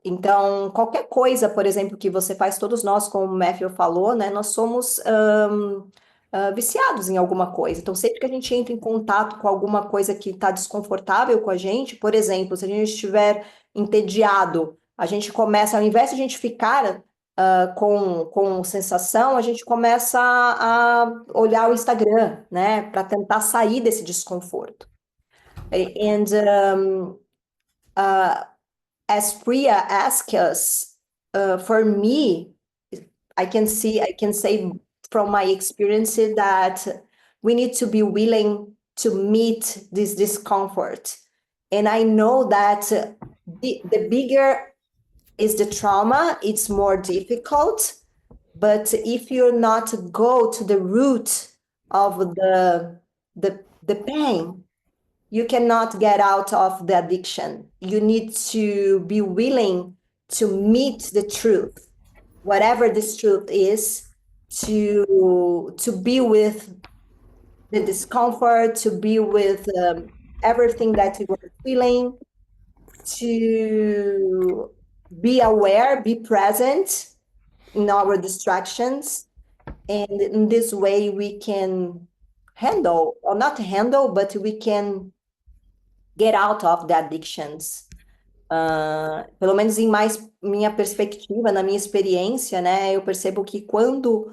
Speaker 1: Então, qualquer coisa, por exemplo, que você faz, todos nós, como o Matthew falou, né, nós somos viciados em alguma coisa. Então, sempre que a gente entra em contato com alguma coisa que está desconfortável com a gente, por exemplo, se a gente estiver entediado, a gente começa, ao invés de a gente ficar com sensação, a gente começa a olhar o Instagram, né, para tentar sair desse desconforto. As Priya asked us, for me, I can say from my experience that we need to be willing to meet this discomfort. And I know that the bigger is the trauma, it's more difficult. But if you not go to the root of the pain, you cannot get out of the addiction. You need to be willing to meet the truth, whatever this truth is, to be with the discomfort, to be with everything that you are feeling, to be aware, be present in our distractions. And in this way we can handle, or not handle, but we can get out of the addictions. Pelo menos em minha perspectiva, na minha experiência, né, eu percebo que quando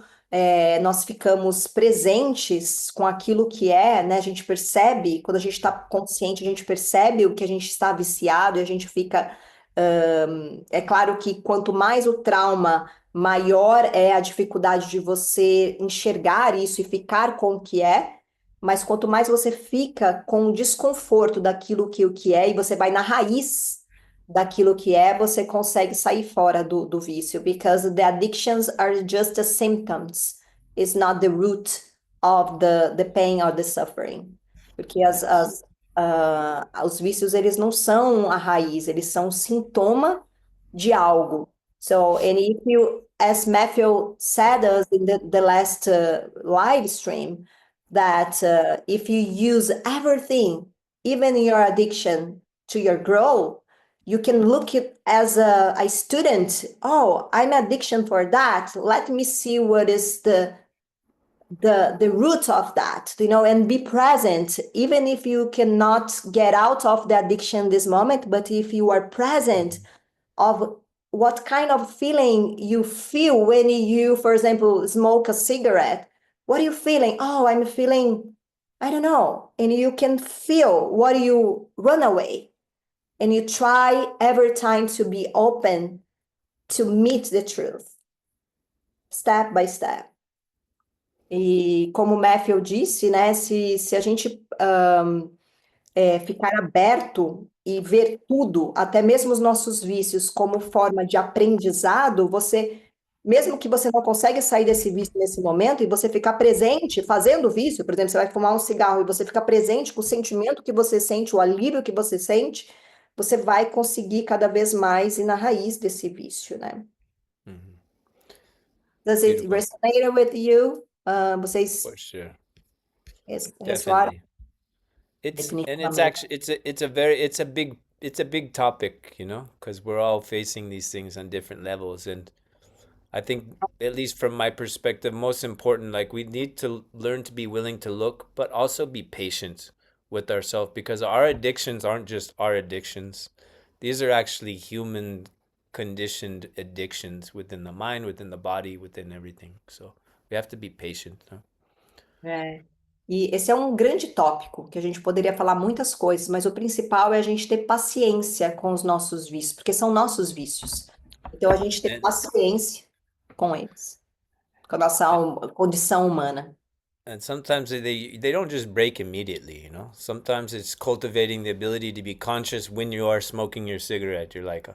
Speaker 1: nós ficamos presentes com aquilo que né, a gente percebe, quando a gente está consciente, a gente percebe o que a gente está viciado e a gente fica. É claro que quanto mais o trauma, maior é a dificuldade de você enxergar isso e ficar com o que mas quanto mais você fica com o desconforto daquilo que o que e você vai na raiz daquilo que você consegue sair fora do vício, because the addictions are just the symptoms, it's not the root of the pain or the suffering. Porque os vícios, eles não são a raiz, eles são sintoma de algo. So, and if you, as Matthew said us in the last live stream, that if you use everything, even your addiction, to your growth, you can look at as a student. Oh, I'm addiction for that. Let me see what is the root of that, and be present, even if you cannot get out of the addiction this moment. But if you are present of what kind of feeling you feel when you, for example, smoke a cigarette, what are you feeling? Oh, I'm feeling, I don't know. And you can feel what you run away. And you try every time to be open to meet the truth, step by step. E como o Matthew disse, né, se a gente ficar aberto e ver tudo, até mesmo os nossos vícios, como forma de aprendizado, mesmo que você não consegue sair desse vício nesse momento, e você ficar presente fazendo o vício, por exemplo, você vai fumar um cigarro e você ficar presente com o sentimento que você sente, o alívio que você sente, você vai conseguir cada vez mais ir na raiz desse vício, né?
Speaker 2: Mhm.
Speaker 1: Does it
Speaker 2: Beautiful.
Speaker 1: resonate with you?
Speaker 2: For sure.
Speaker 1: Ressoaram?
Speaker 2: Definitely. It's
Speaker 1: Definitivamente.
Speaker 2: actually it's a big topic, you know, because we're all facing these things on different levels. And I think, at least from my perspective, most important, like we need to learn to be willing to look, but also be patient with ourselves, because our addictions aren't just our addictions. These are actually human conditioned addictions within the mind, within the body, within everything. So we have to be patient, huh?
Speaker 1: É. E esse é um grande tópico, que a gente poderia falar muitas coisas, mas o principal é a gente ter paciência com os nossos vícios, porque são nossos vícios. Então, a gente ter
Speaker 2: And
Speaker 1: paciência com eles, com a nossa condição humana.
Speaker 2: and sometimes they don't just break immediately, you know. Sometimes it's cultivating the ability to be conscious when you are smoking your cigarette. You're like,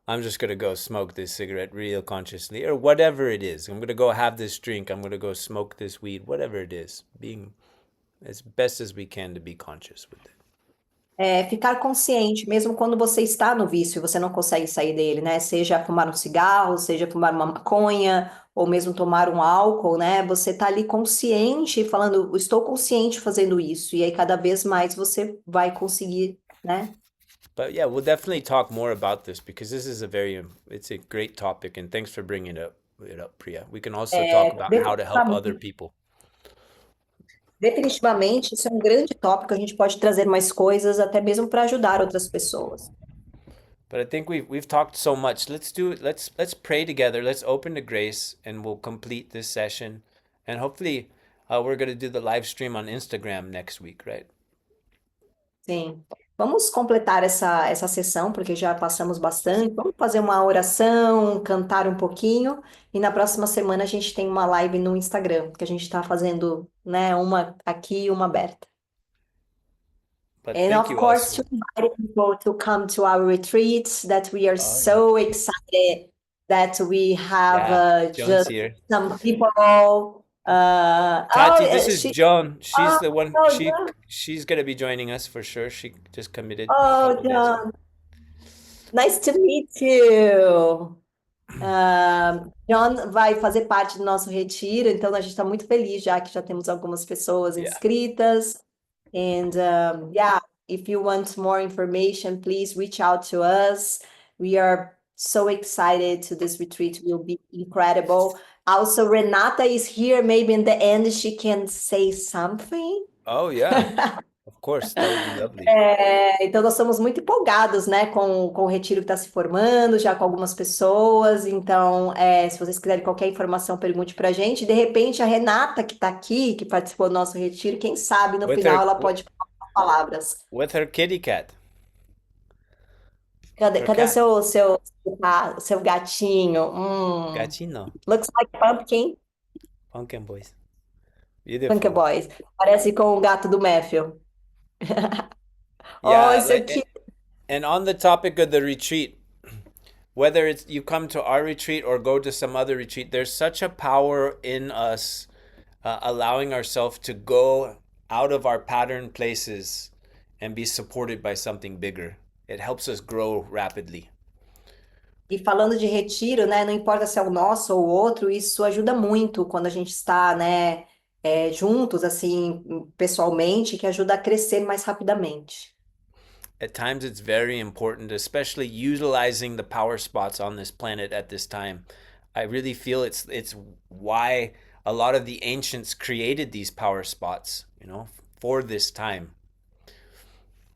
Speaker 2: I'm just gonna go smoke this cigarette real consciously, or whatever it is. I'm gonna go have this drink. I'm gonna go smoke this weed. Whatever it is, being as best as we can to be conscious with it.
Speaker 1: Ficar consciente, mesmo quando você está no vício e você não consegue sair dele, né? Seja fumar um cigarro, seja fumar uma maconha, ou mesmo tomar um álcool, né? Você tá ali consciente, falando, estou consciente fazendo isso, e aí cada vez mais você vai conseguir, né?
Speaker 2: But yeah, we'll definitely talk more about this, because this is it's a great topic, and thanks for bringing it up, Priya. We can also talk about how to help other
Speaker 1: Definitivamente,
Speaker 2: people.
Speaker 1: definitivamente, isso é um grande tópico, a gente pode trazer mais coisas, até mesmo para ajudar outras pessoas.
Speaker 2: But I think we've talked so much. Let's pray together. Let's open to grace, and we'll complete this session. And hopefully, we're gonna do the live stream on Instagram next week, right?
Speaker 1: Sim. Vamos completar essa sessão, porque já passamos bastante. Vamos fazer uma oração, cantar um pouquinho, e na próxima semana a gente tem uma live no Instagram, que a gente está fazendo, né, uma aqui e uma aberta.
Speaker 2: But
Speaker 1: And
Speaker 2: thank
Speaker 1: of
Speaker 2: you
Speaker 1: course,
Speaker 2: also.
Speaker 1: to invite people to come to our retreats, that we are
Speaker 2: Oh yeah,
Speaker 1: so excited that we have
Speaker 2: yeah. Joan's
Speaker 1: just
Speaker 2: here.
Speaker 1: some people.
Speaker 2: Tati, this is Joan. She's
Speaker 1: Oh,
Speaker 2: the one.
Speaker 1: oh, John,
Speaker 2: She's gonna be joining us for sure. She just committed a
Speaker 1: oh,
Speaker 2: couple days ago.
Speaker 1: John, nice to meet you. John vai fazer parte do nosso retiro, então a gente está muito feliz já que já temos algumas pessoas
Speaker 2: Yeah.
Speaker 1: inscritas. And yeah, if you want more information, please reach out to us. We are so excited to this retreat. Will be incredible. Also, Renata is here. Maybe in the end she can say something.
Speaker 2: Oh yeah. Of course, that would be lovely.
Speaker 1: Então, nós estamos muito empolgados, né, com o retiro que está se formando, já com algumas pessoas. Então, se vocês quiserem qualquer informação, pergunte para a gente. De repente, a Renata, que está aqui, que participou do nosso retiro, quem sabe no
Speaker 2: With
Speaker 1: final
Speaker 2: her
Speaker 1: ela pode falar umas palavras.
Speaker 2: with her kitty cat.
Speaker 1: Cadê,
Speaker 2: Her
Speaker 1: cadê
Speaker 2: cat.
Speaker 1: seu gatinho?
Speaker 2: Gachino.
Speaker 1: Looks like pumpkin,
Speaker 2: Pumpkin boys.
Speaker 1: Pumpkin
Speaker 2: Beautiful.
Speaker 1: Boys. Parece com o gato do Matthew. Oh,
Speaker 2: Yeah,
Speaker 1: isso aqui.
Speaker 2: and on the topic of the retreat, whether it's you come to our retreat or go to some other retreat, there's such a power in us allowing ourselves to go out of our pattern places and be supported by something bigger. It helps us grow rapidly.
Speaker 1: E falando de retiro, né? Não importa se é o nosso ou o outro, isso ajuda muito quando a gente está, né, juntos, assim, pessoalmente, que ajuda a crescer mais rapidamente.
Speaker 2: At times, it's very important, especially utilizing the power spots on this planet at this time. I really feel it's why a lot of the ancients created these power spots, you know, for this time.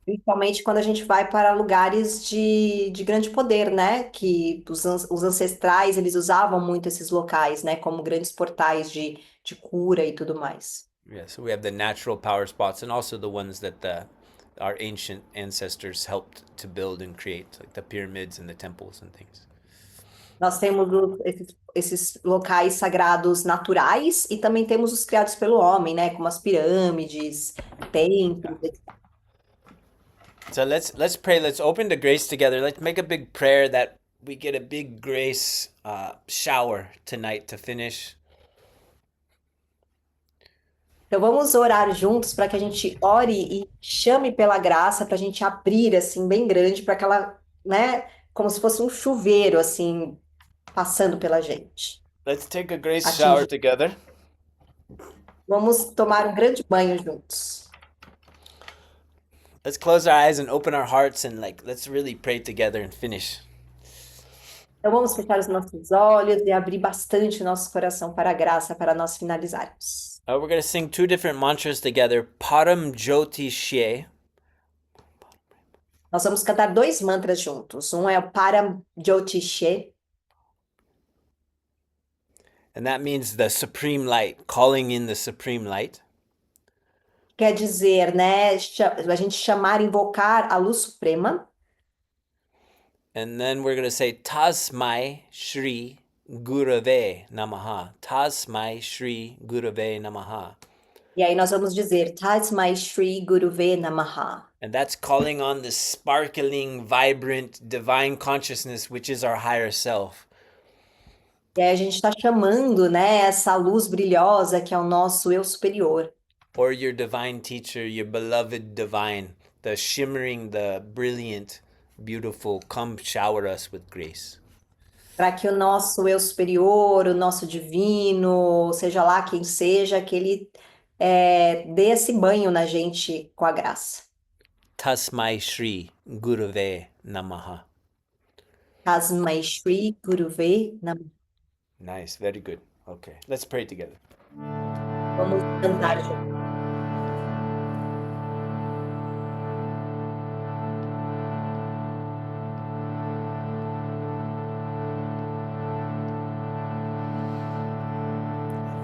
Speaker 1: Principalmente quando a gente vai para lugares de grande poder, né? Que os ancestrais, eles usavam muito esses locais, né? Como grandes portais de cura e tudo mais.
Speaker 2: Yeah, so we have the natural power spots and also the ones that our ancient ancestors helped to build and create, like the pyramids and the temples and things.
Speaker 1: Nós temos esses locais sagrados naturais e também temos os criados pelo homem, né? Como as pirâmides, templos.
Speaker 2: So let's pray. Let's open the grace together. Let's make a big prayer that we get a big grace shower tonight to finish.
Speaker 1: Então vamos orar juntos para que a gente ore e chame pela graça para a gente abrir assim bem grande para aquela, né? Como se fosse um chuveiro assim passando pela gente.
Speaker 2: Let's take a grace shower
Speaker 1: Atingir.
Speaker 2: together.
Speaker 1: Vamos tomar um grande banho juntos.
Speaker 2: Let's close our eyes and open our hearts and let's really pray together and finish.
Speaker 1: Então vamos fechar os nossos olhos e abrir bastante o nosso coração para a graça para nós finalizarmos.
Speaker 2: We're going to sing two different mantras together. Param Jyoti Shye.
Speaker 1: Nós vamos cantar 2 mantras juntos. Um é o Param Jyotishe,
Speaker 2: And that means the supreme light, calling in the supreme light.
Speaker 1: quer dizer, né, a gente chamar, invocar a luz suprema.
Speaker 2: And then we're going to say Tasmai Shri Gurave Namaha. Tasmai Shri Gurave Namaha.
Speaker 1: E aí nós vamos dizer Tasmai Shri Guruve Namaha.
Speaker 2: And that's calling on the sparkling, vibrant, divine consciousness, which is our higher self.
Speaker 1: E aí a gente está chamando, né, essa luz brilhosa que é o nosso eu superior.
Speaker 2: Or your divine teacher, your beloved divine, the shimmering, the brilliant, beautiful, come shower us with grace.
Speaker 1: Para que o nosso eu superior, o nosso divino, seja lá quem seja, que ele dê esse banho na gente com a graça.
Speaker 2: Tasmai Shri Gurave Namaha.
Speaker 1: Tasmai Shri Guruve Namaha.
Speaker 2: Nice, very good. Okay, let's pray together.
Speaker 1: Vamos cantar juntos.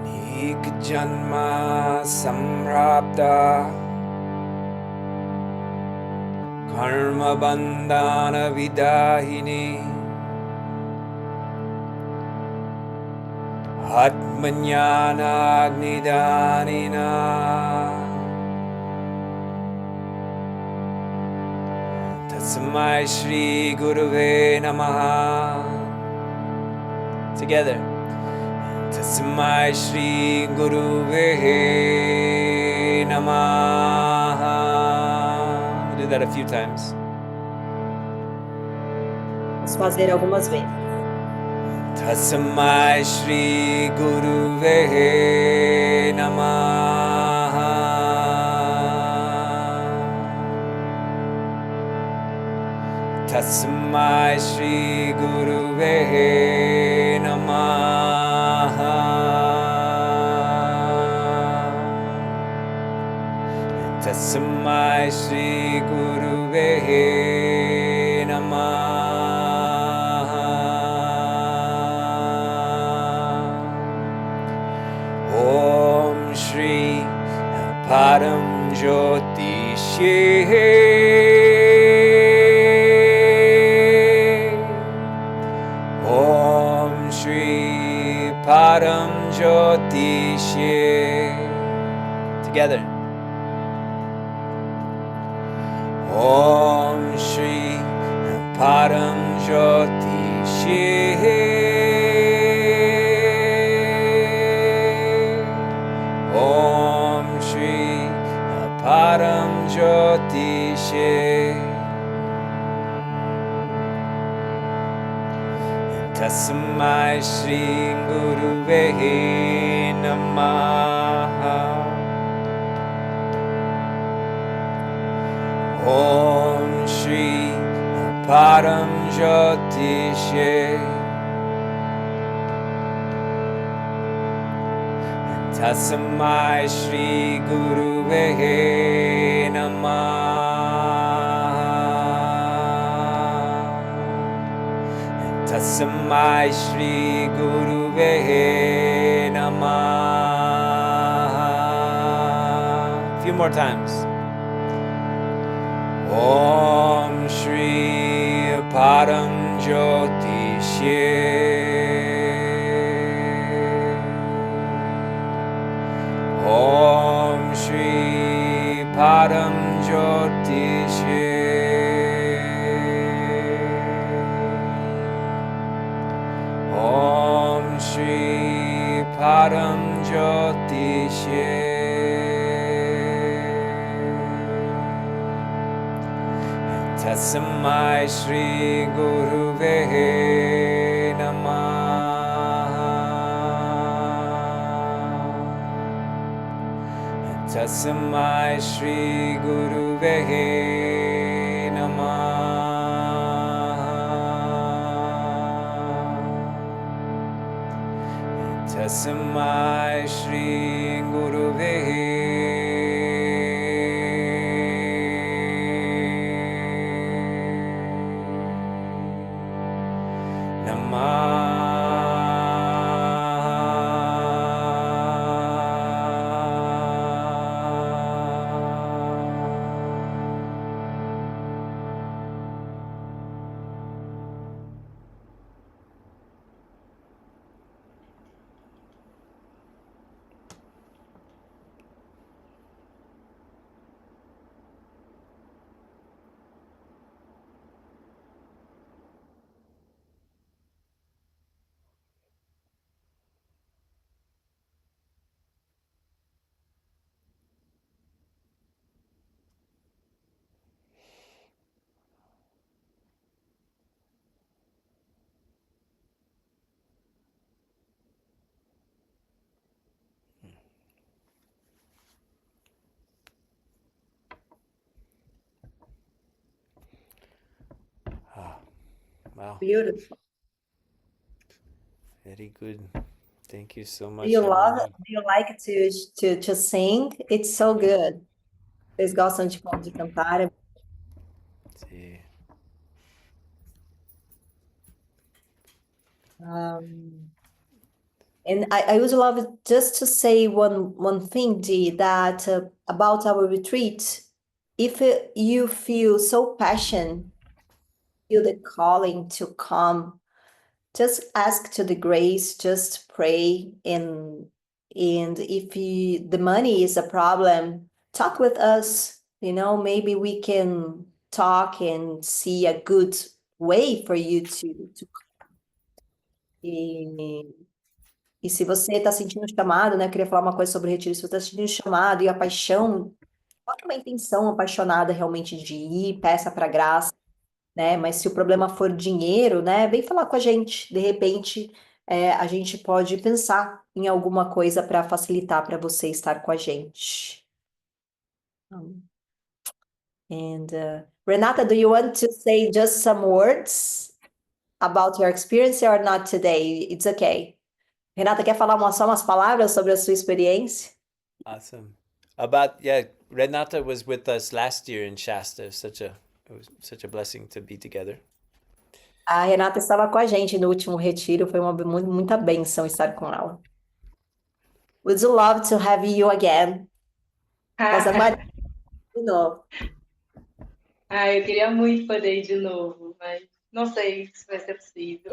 Speaker 2: Nik Janma Samrapta Karma Bandhana Vidahini Atmanyana Agnidanina Tasmai Shri Guruve Namaha. Together. Tasmai Shri Guruve Namaha. We'll do that a few times.
Speaker 1: Vamos fazer algumas vezes.
Speaker 2: Tasmai Shri Guruve Namaha. Tasmai Shri Guruve Namaha. Tasmai Shri Guruve Namaha. Om Shri Param Jyoti Om Shri Param Jyoti Together. Om Shri Param Jyoti Om Shri Param Jyoti Tasmai Shri Guruve Namaha. Om Shri Param Jyoti Tasmai Shri Guruve Namaha. Tasmai Shri Guruve Namaha. A few more times. Om Shri Param Jyoti Param Jyotishe Om Shri Param Jyotishe Tasmai Shri Guruve Namah Tasmai Shri Guruve Namah Tasmai Shri Guruve Wow,
Speaker 1: Beautiful.
Speaker 2: very good. Thank you so
Speaker 1: Do
Speaker 2: much,
Speaker 1: you love
Speaker 2: everyone.
Speaker 1: it? Do you like to sing? It's so good. Vocês gostam de cantar?
Speaker 2: Sí.
Speaker 1: And I would love just to say one thing, Dee, that about our retreat. If you feel so passionate, feel the calling to come, just ask to the grace, just pray, and if the money is a problem, talk with us. Maybe we can talk and see a good way for you to e se você está sentindo chamado, né? Eu queria falar uma coisa sobre o retiro. Se você está sentindo chamado e a paixão, coloque uma intenção apaixonada realmente de ir, peça para graça, né? Mas se o problema for dinheiro, né? Vem falar com a gente. De repente, a gente pode pensar em alguma coisa para facilitar para você estar com a gente. And Renata, do you want to say just some words about your experience or not today? It's okay. Renata, quer falar só umas palavras sobre a sua experiência?
Speaker 2: Awesome. Renata was with us last year in Shasta. It was such a blessing to be together.
Speaker 1: A Renata estava com a gente no último retiro, foi muita bênção estar com ela. Would love to have you again. Rosa Maria, de novo.
Speaker 5: Eu queria muito poder ir de novo, mas não sei se vai ser possível.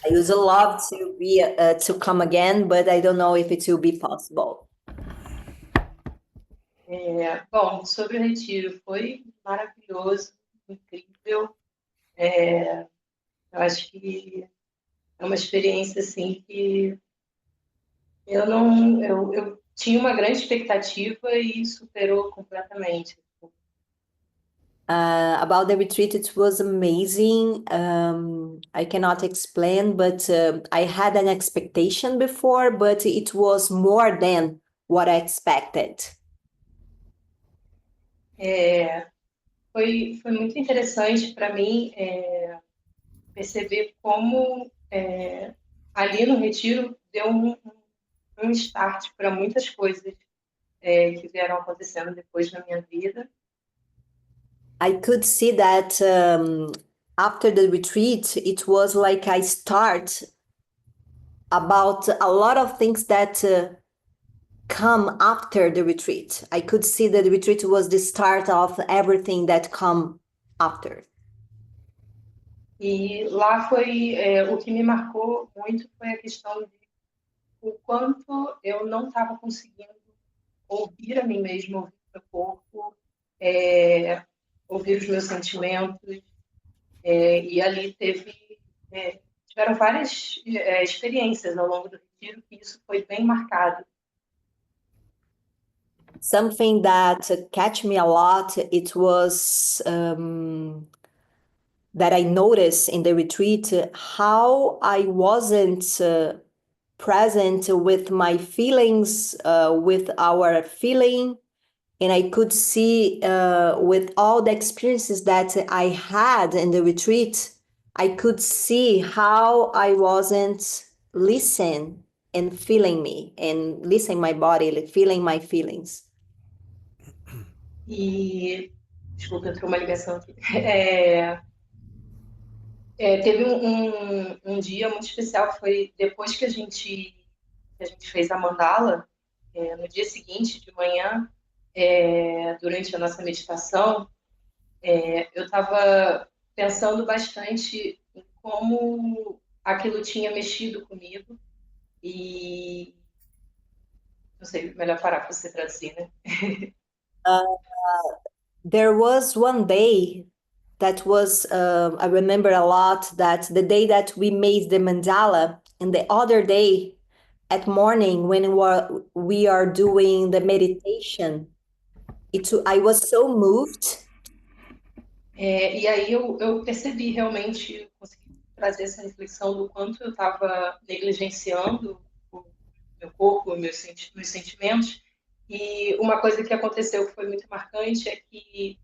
Speaker 1: I would love to come again, but I don't know if it will be possible.
Speaker 5: Bom, sobre o retiro, foi maravilhoso, incrível. Eu acho que é uma experiência assim que eu tinha uma grande expectativa e superou completamente.
Speaker 1: About the retreat, it was amazing. I cannot explain, but I had an expectation before, but it was more than what I expected.
Speaker 5: Foi muito interessante para mim perceber como ali no retiro deu um start para muitas coisas que vieram acontecendo depois na minha vida.
Speaker 1: I could see that after the retreat, it was like I start about a lot of things that come after the retreat. I could see that the retreat was the start of everything that come after.
Speaker 5: E lá foi o que me marcou muito foi a questão de o quanto eu não estava conseguindo ouvir a mim mesma, ouvir meu corpo, ouvir os meus sentimentos, e ali tiveram várias experiências ao longo do retiro que isso foi bem marcado.
Speaker 1: Something that catch me a lot, it was that I noticed in the retreat how I wasn't present with my feelings, with our feeling, and I could see with all the experiences that I had in the retreat, I could see how I wasn't listening and feeling me and listening my body, like, feeling my feelings.
Speaker 5: E, desculpa, entrou uma ligação aqui. Teve um dia muito especial, que foi depois que a gente fez a mandala, no dia seguinte, de manhã, durante a nossa meditação, eu estava pensando bastante em como aquilo tinha mexido comigo e não sei, melhor parar para você traduzir, né?
Speaker 1: There was one day that was, I remember a lot, that the day that we made the mandala, and the other day at morning when we are doing the meditation, I was so moved.
Speaker 5: E aí eu percebi realmente, consegui trazer essa reflexão do quanto eu estava negligenciando o meu corpo, meus sentimentos. E uma coisa que aconteceu que foi muito marcante é que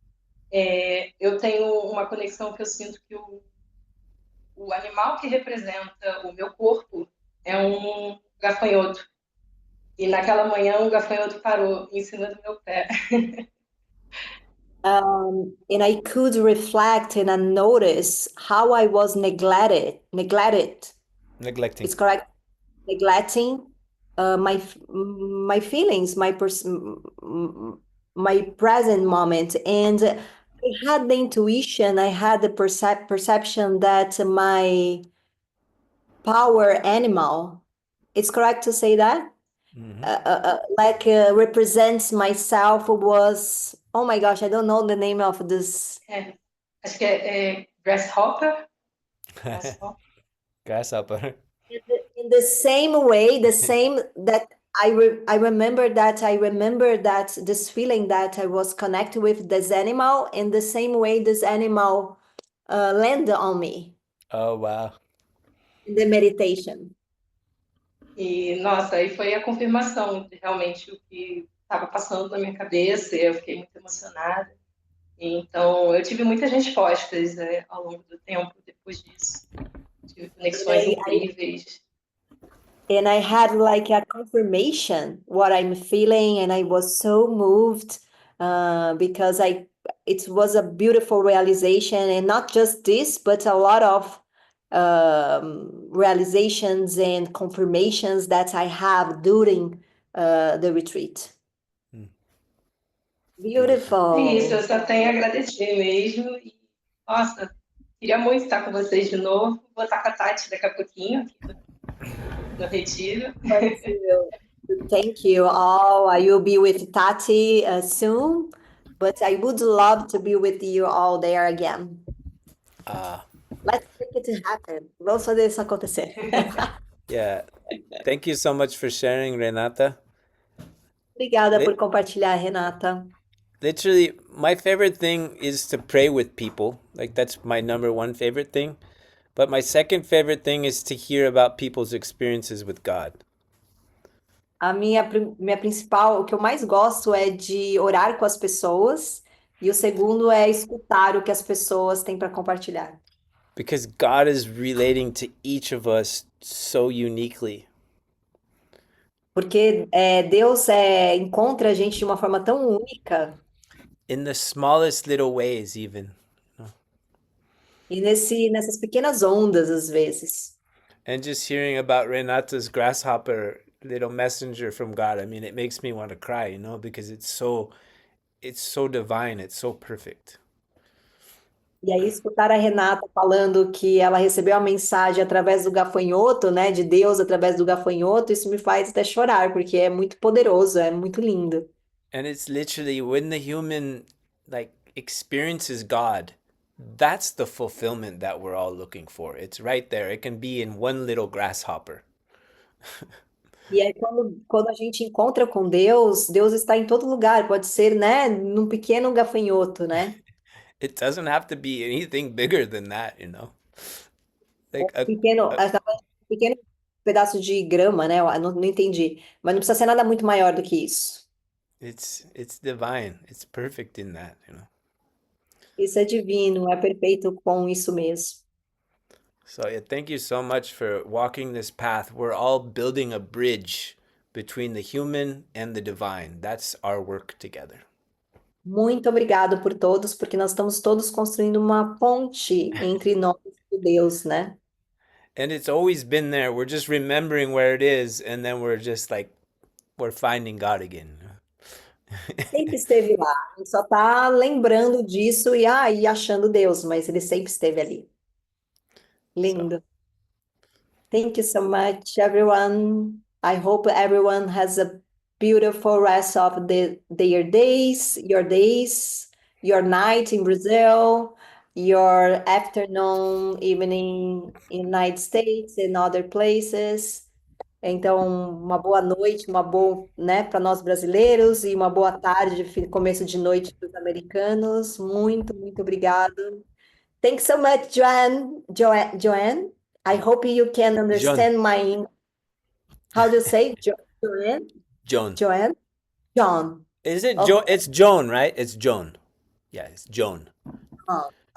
Speaker 5: eu tenho uma conexão que eu sinto que o animal que representa o meu corpo é um gafanhoto. E naquela manhã um gafanhoto parou em cima do meu pé.
Speaker 1: And I could reflect and I notice how I was neglected.
Speaker 2: Neglecting.
Speaker 1: It's correct. Neglecting my feelings, my present moment, and I had the intuition, I had the perception that my power animal, it's correct to say that? Represents myself was, oh my gosh, I don't know the name of this.
Speaker 5: Acho que é grasshopper.
Speaker 2: Grasshopper.
Speaker 1: In the same way, the same that I remember that this feeling that I was connected with this animal, in the same way this animal landed on me
Speaker 2: Oh, wow.
Speaker 1: in the meditation.
Speaker 5: E, nossa, aí foi a confirmação de realmente o que estava passando na minha cabeça, e eu fiquei muito emocionada. Então, eu tive muitas respostas ao longo do tempo depois disso. Tive conexões incríveis.
Speaker 1: And I had like a confirmation what I'm feeling, and I was so moved because it was a beautiful realization, and not just this, but a lot of realizations and confirmations that I have during the retreat. Beautiful.
Speaker 5: É isso, eu só tenho a agradecer mesmo. E, nossa, queria muito estar com vocês de novo. Vou estar com a Tati daqui a pouquinho, aqui no retiro.
Speaker 1: Thank you all. I will be with Tati soon, but I would love to be with you all there again. Let's make it happen. Vamos fazer isso acontecer.
Speaker 2: Yeah. Thank you so much for sharing, Renata.
Speaker 1: Obrigada por compartilhar, Renata.
Speaker 2: Literally, my favorite thing is to pray with people. Like, that's my number one favorite thing. But my second favorite thing is to hear about people's experiences with God.
Speaker 1: A minha principal, o que eu mais gosto é de orar com as pessoas, e o segundo é escutar o que as pessoas têm para compartilhar.
Speaker 2: Because God is relating to each of us so uniquely.
Speaker 1: Porque Deus encontra a gente de uma forma tão única.
Speaker 2: In the smallest little ways, even.
Speaker 1: E nessas pequenas ondas, às vezes.
Speaker 2: And just hearing about Renata's grasshopper, little messenger from God, I mean, it makes me want to cry, you know, because it's so divine, it's so perfect.
Speaker 1: E aí, escutar a Renata falando que ela recebeu a mensagem através do gafanhoto, né, de Deus através do gafanhoto, isso me faz até chorar, porque é muito poderoso, é muito lindo.
Speaker 2: And it's literally when the human like experiences God, that's the fulfillment that we're all looking for. It's right there. It can be in one little grasshopper.
Speaker 1: E aí, quando a gente encontra com Deus, Deus está em todo lugar. Pode ser, né, num pequeno gafanhoto, né?
Speaker 2: It doesn't have to be anything bigger than that, you know? Like
Speaker 1: Pequeno, um pequeno pedaço de grama, né? Eu não entendi. Mas não precisa ser nada muito maior do que isso.
Speaker 2: it's divine. It's perfect in that, you know?
Speaker 1: Isso é divino, é perfeito com isso mesmo.
Speaker 2: So yeah, thank you so much for walking this path. We're all building a bridge between the human and the divine. That's our work together.
Speaker 1: Muito obrigado por todos, porque nós estamos todos construindo uma ponte entre nós e Deus, né?
Speaker 2: And it's always been there. We're just remembering where it is, and then we're just like, we're finding God again.
Speaker 1: Sempre esteve lá. A gente só está lembrando disso e achando Deus, mas ele sempre esteve ali.
Speaker 2: So,
Speaker 1: Lindo. Thank you so much, everyone. I hope everyone has a beautiful rest of their days, your night in Brazil, your afternoon, evening in United States and other places. Então, uma boa noite, uma boa, né, para nós brasileiros e uma boa tarde, começo de noite para os americanos. Muito, muito obrigado. Thanks so much, Joanne. I hope you can understand how do you say, Joanne?
Speaker 2: Joan.
Speaker 1: Joanne? John.
Speaker 2: Is it
Speaker 1: Okay.
Speaker 2: Joan? It's Joan, right? It's Joan. Yeah, it's Joan.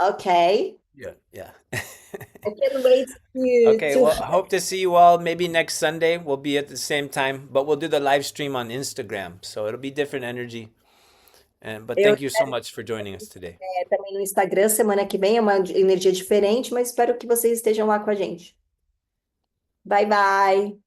Speaker 1: Okay.
Speaker 2: Yeah.
Speaker 1: I can't wait
Speaker 2: Okay,
Speaker 1: to
Speaker 2: well, I hope to see you all maybe next Sunday. We'll be at the same time, but we'll do the live stream on Instagram. So it'll be different energy. But
Speaker 1: eu
Speaker 2: thank you so much for joining us today.
Speaker 1: também no Instagram semana que vem, é uma energia diferente, mas espero que vocês estejam lá com a gente. Bye, bye.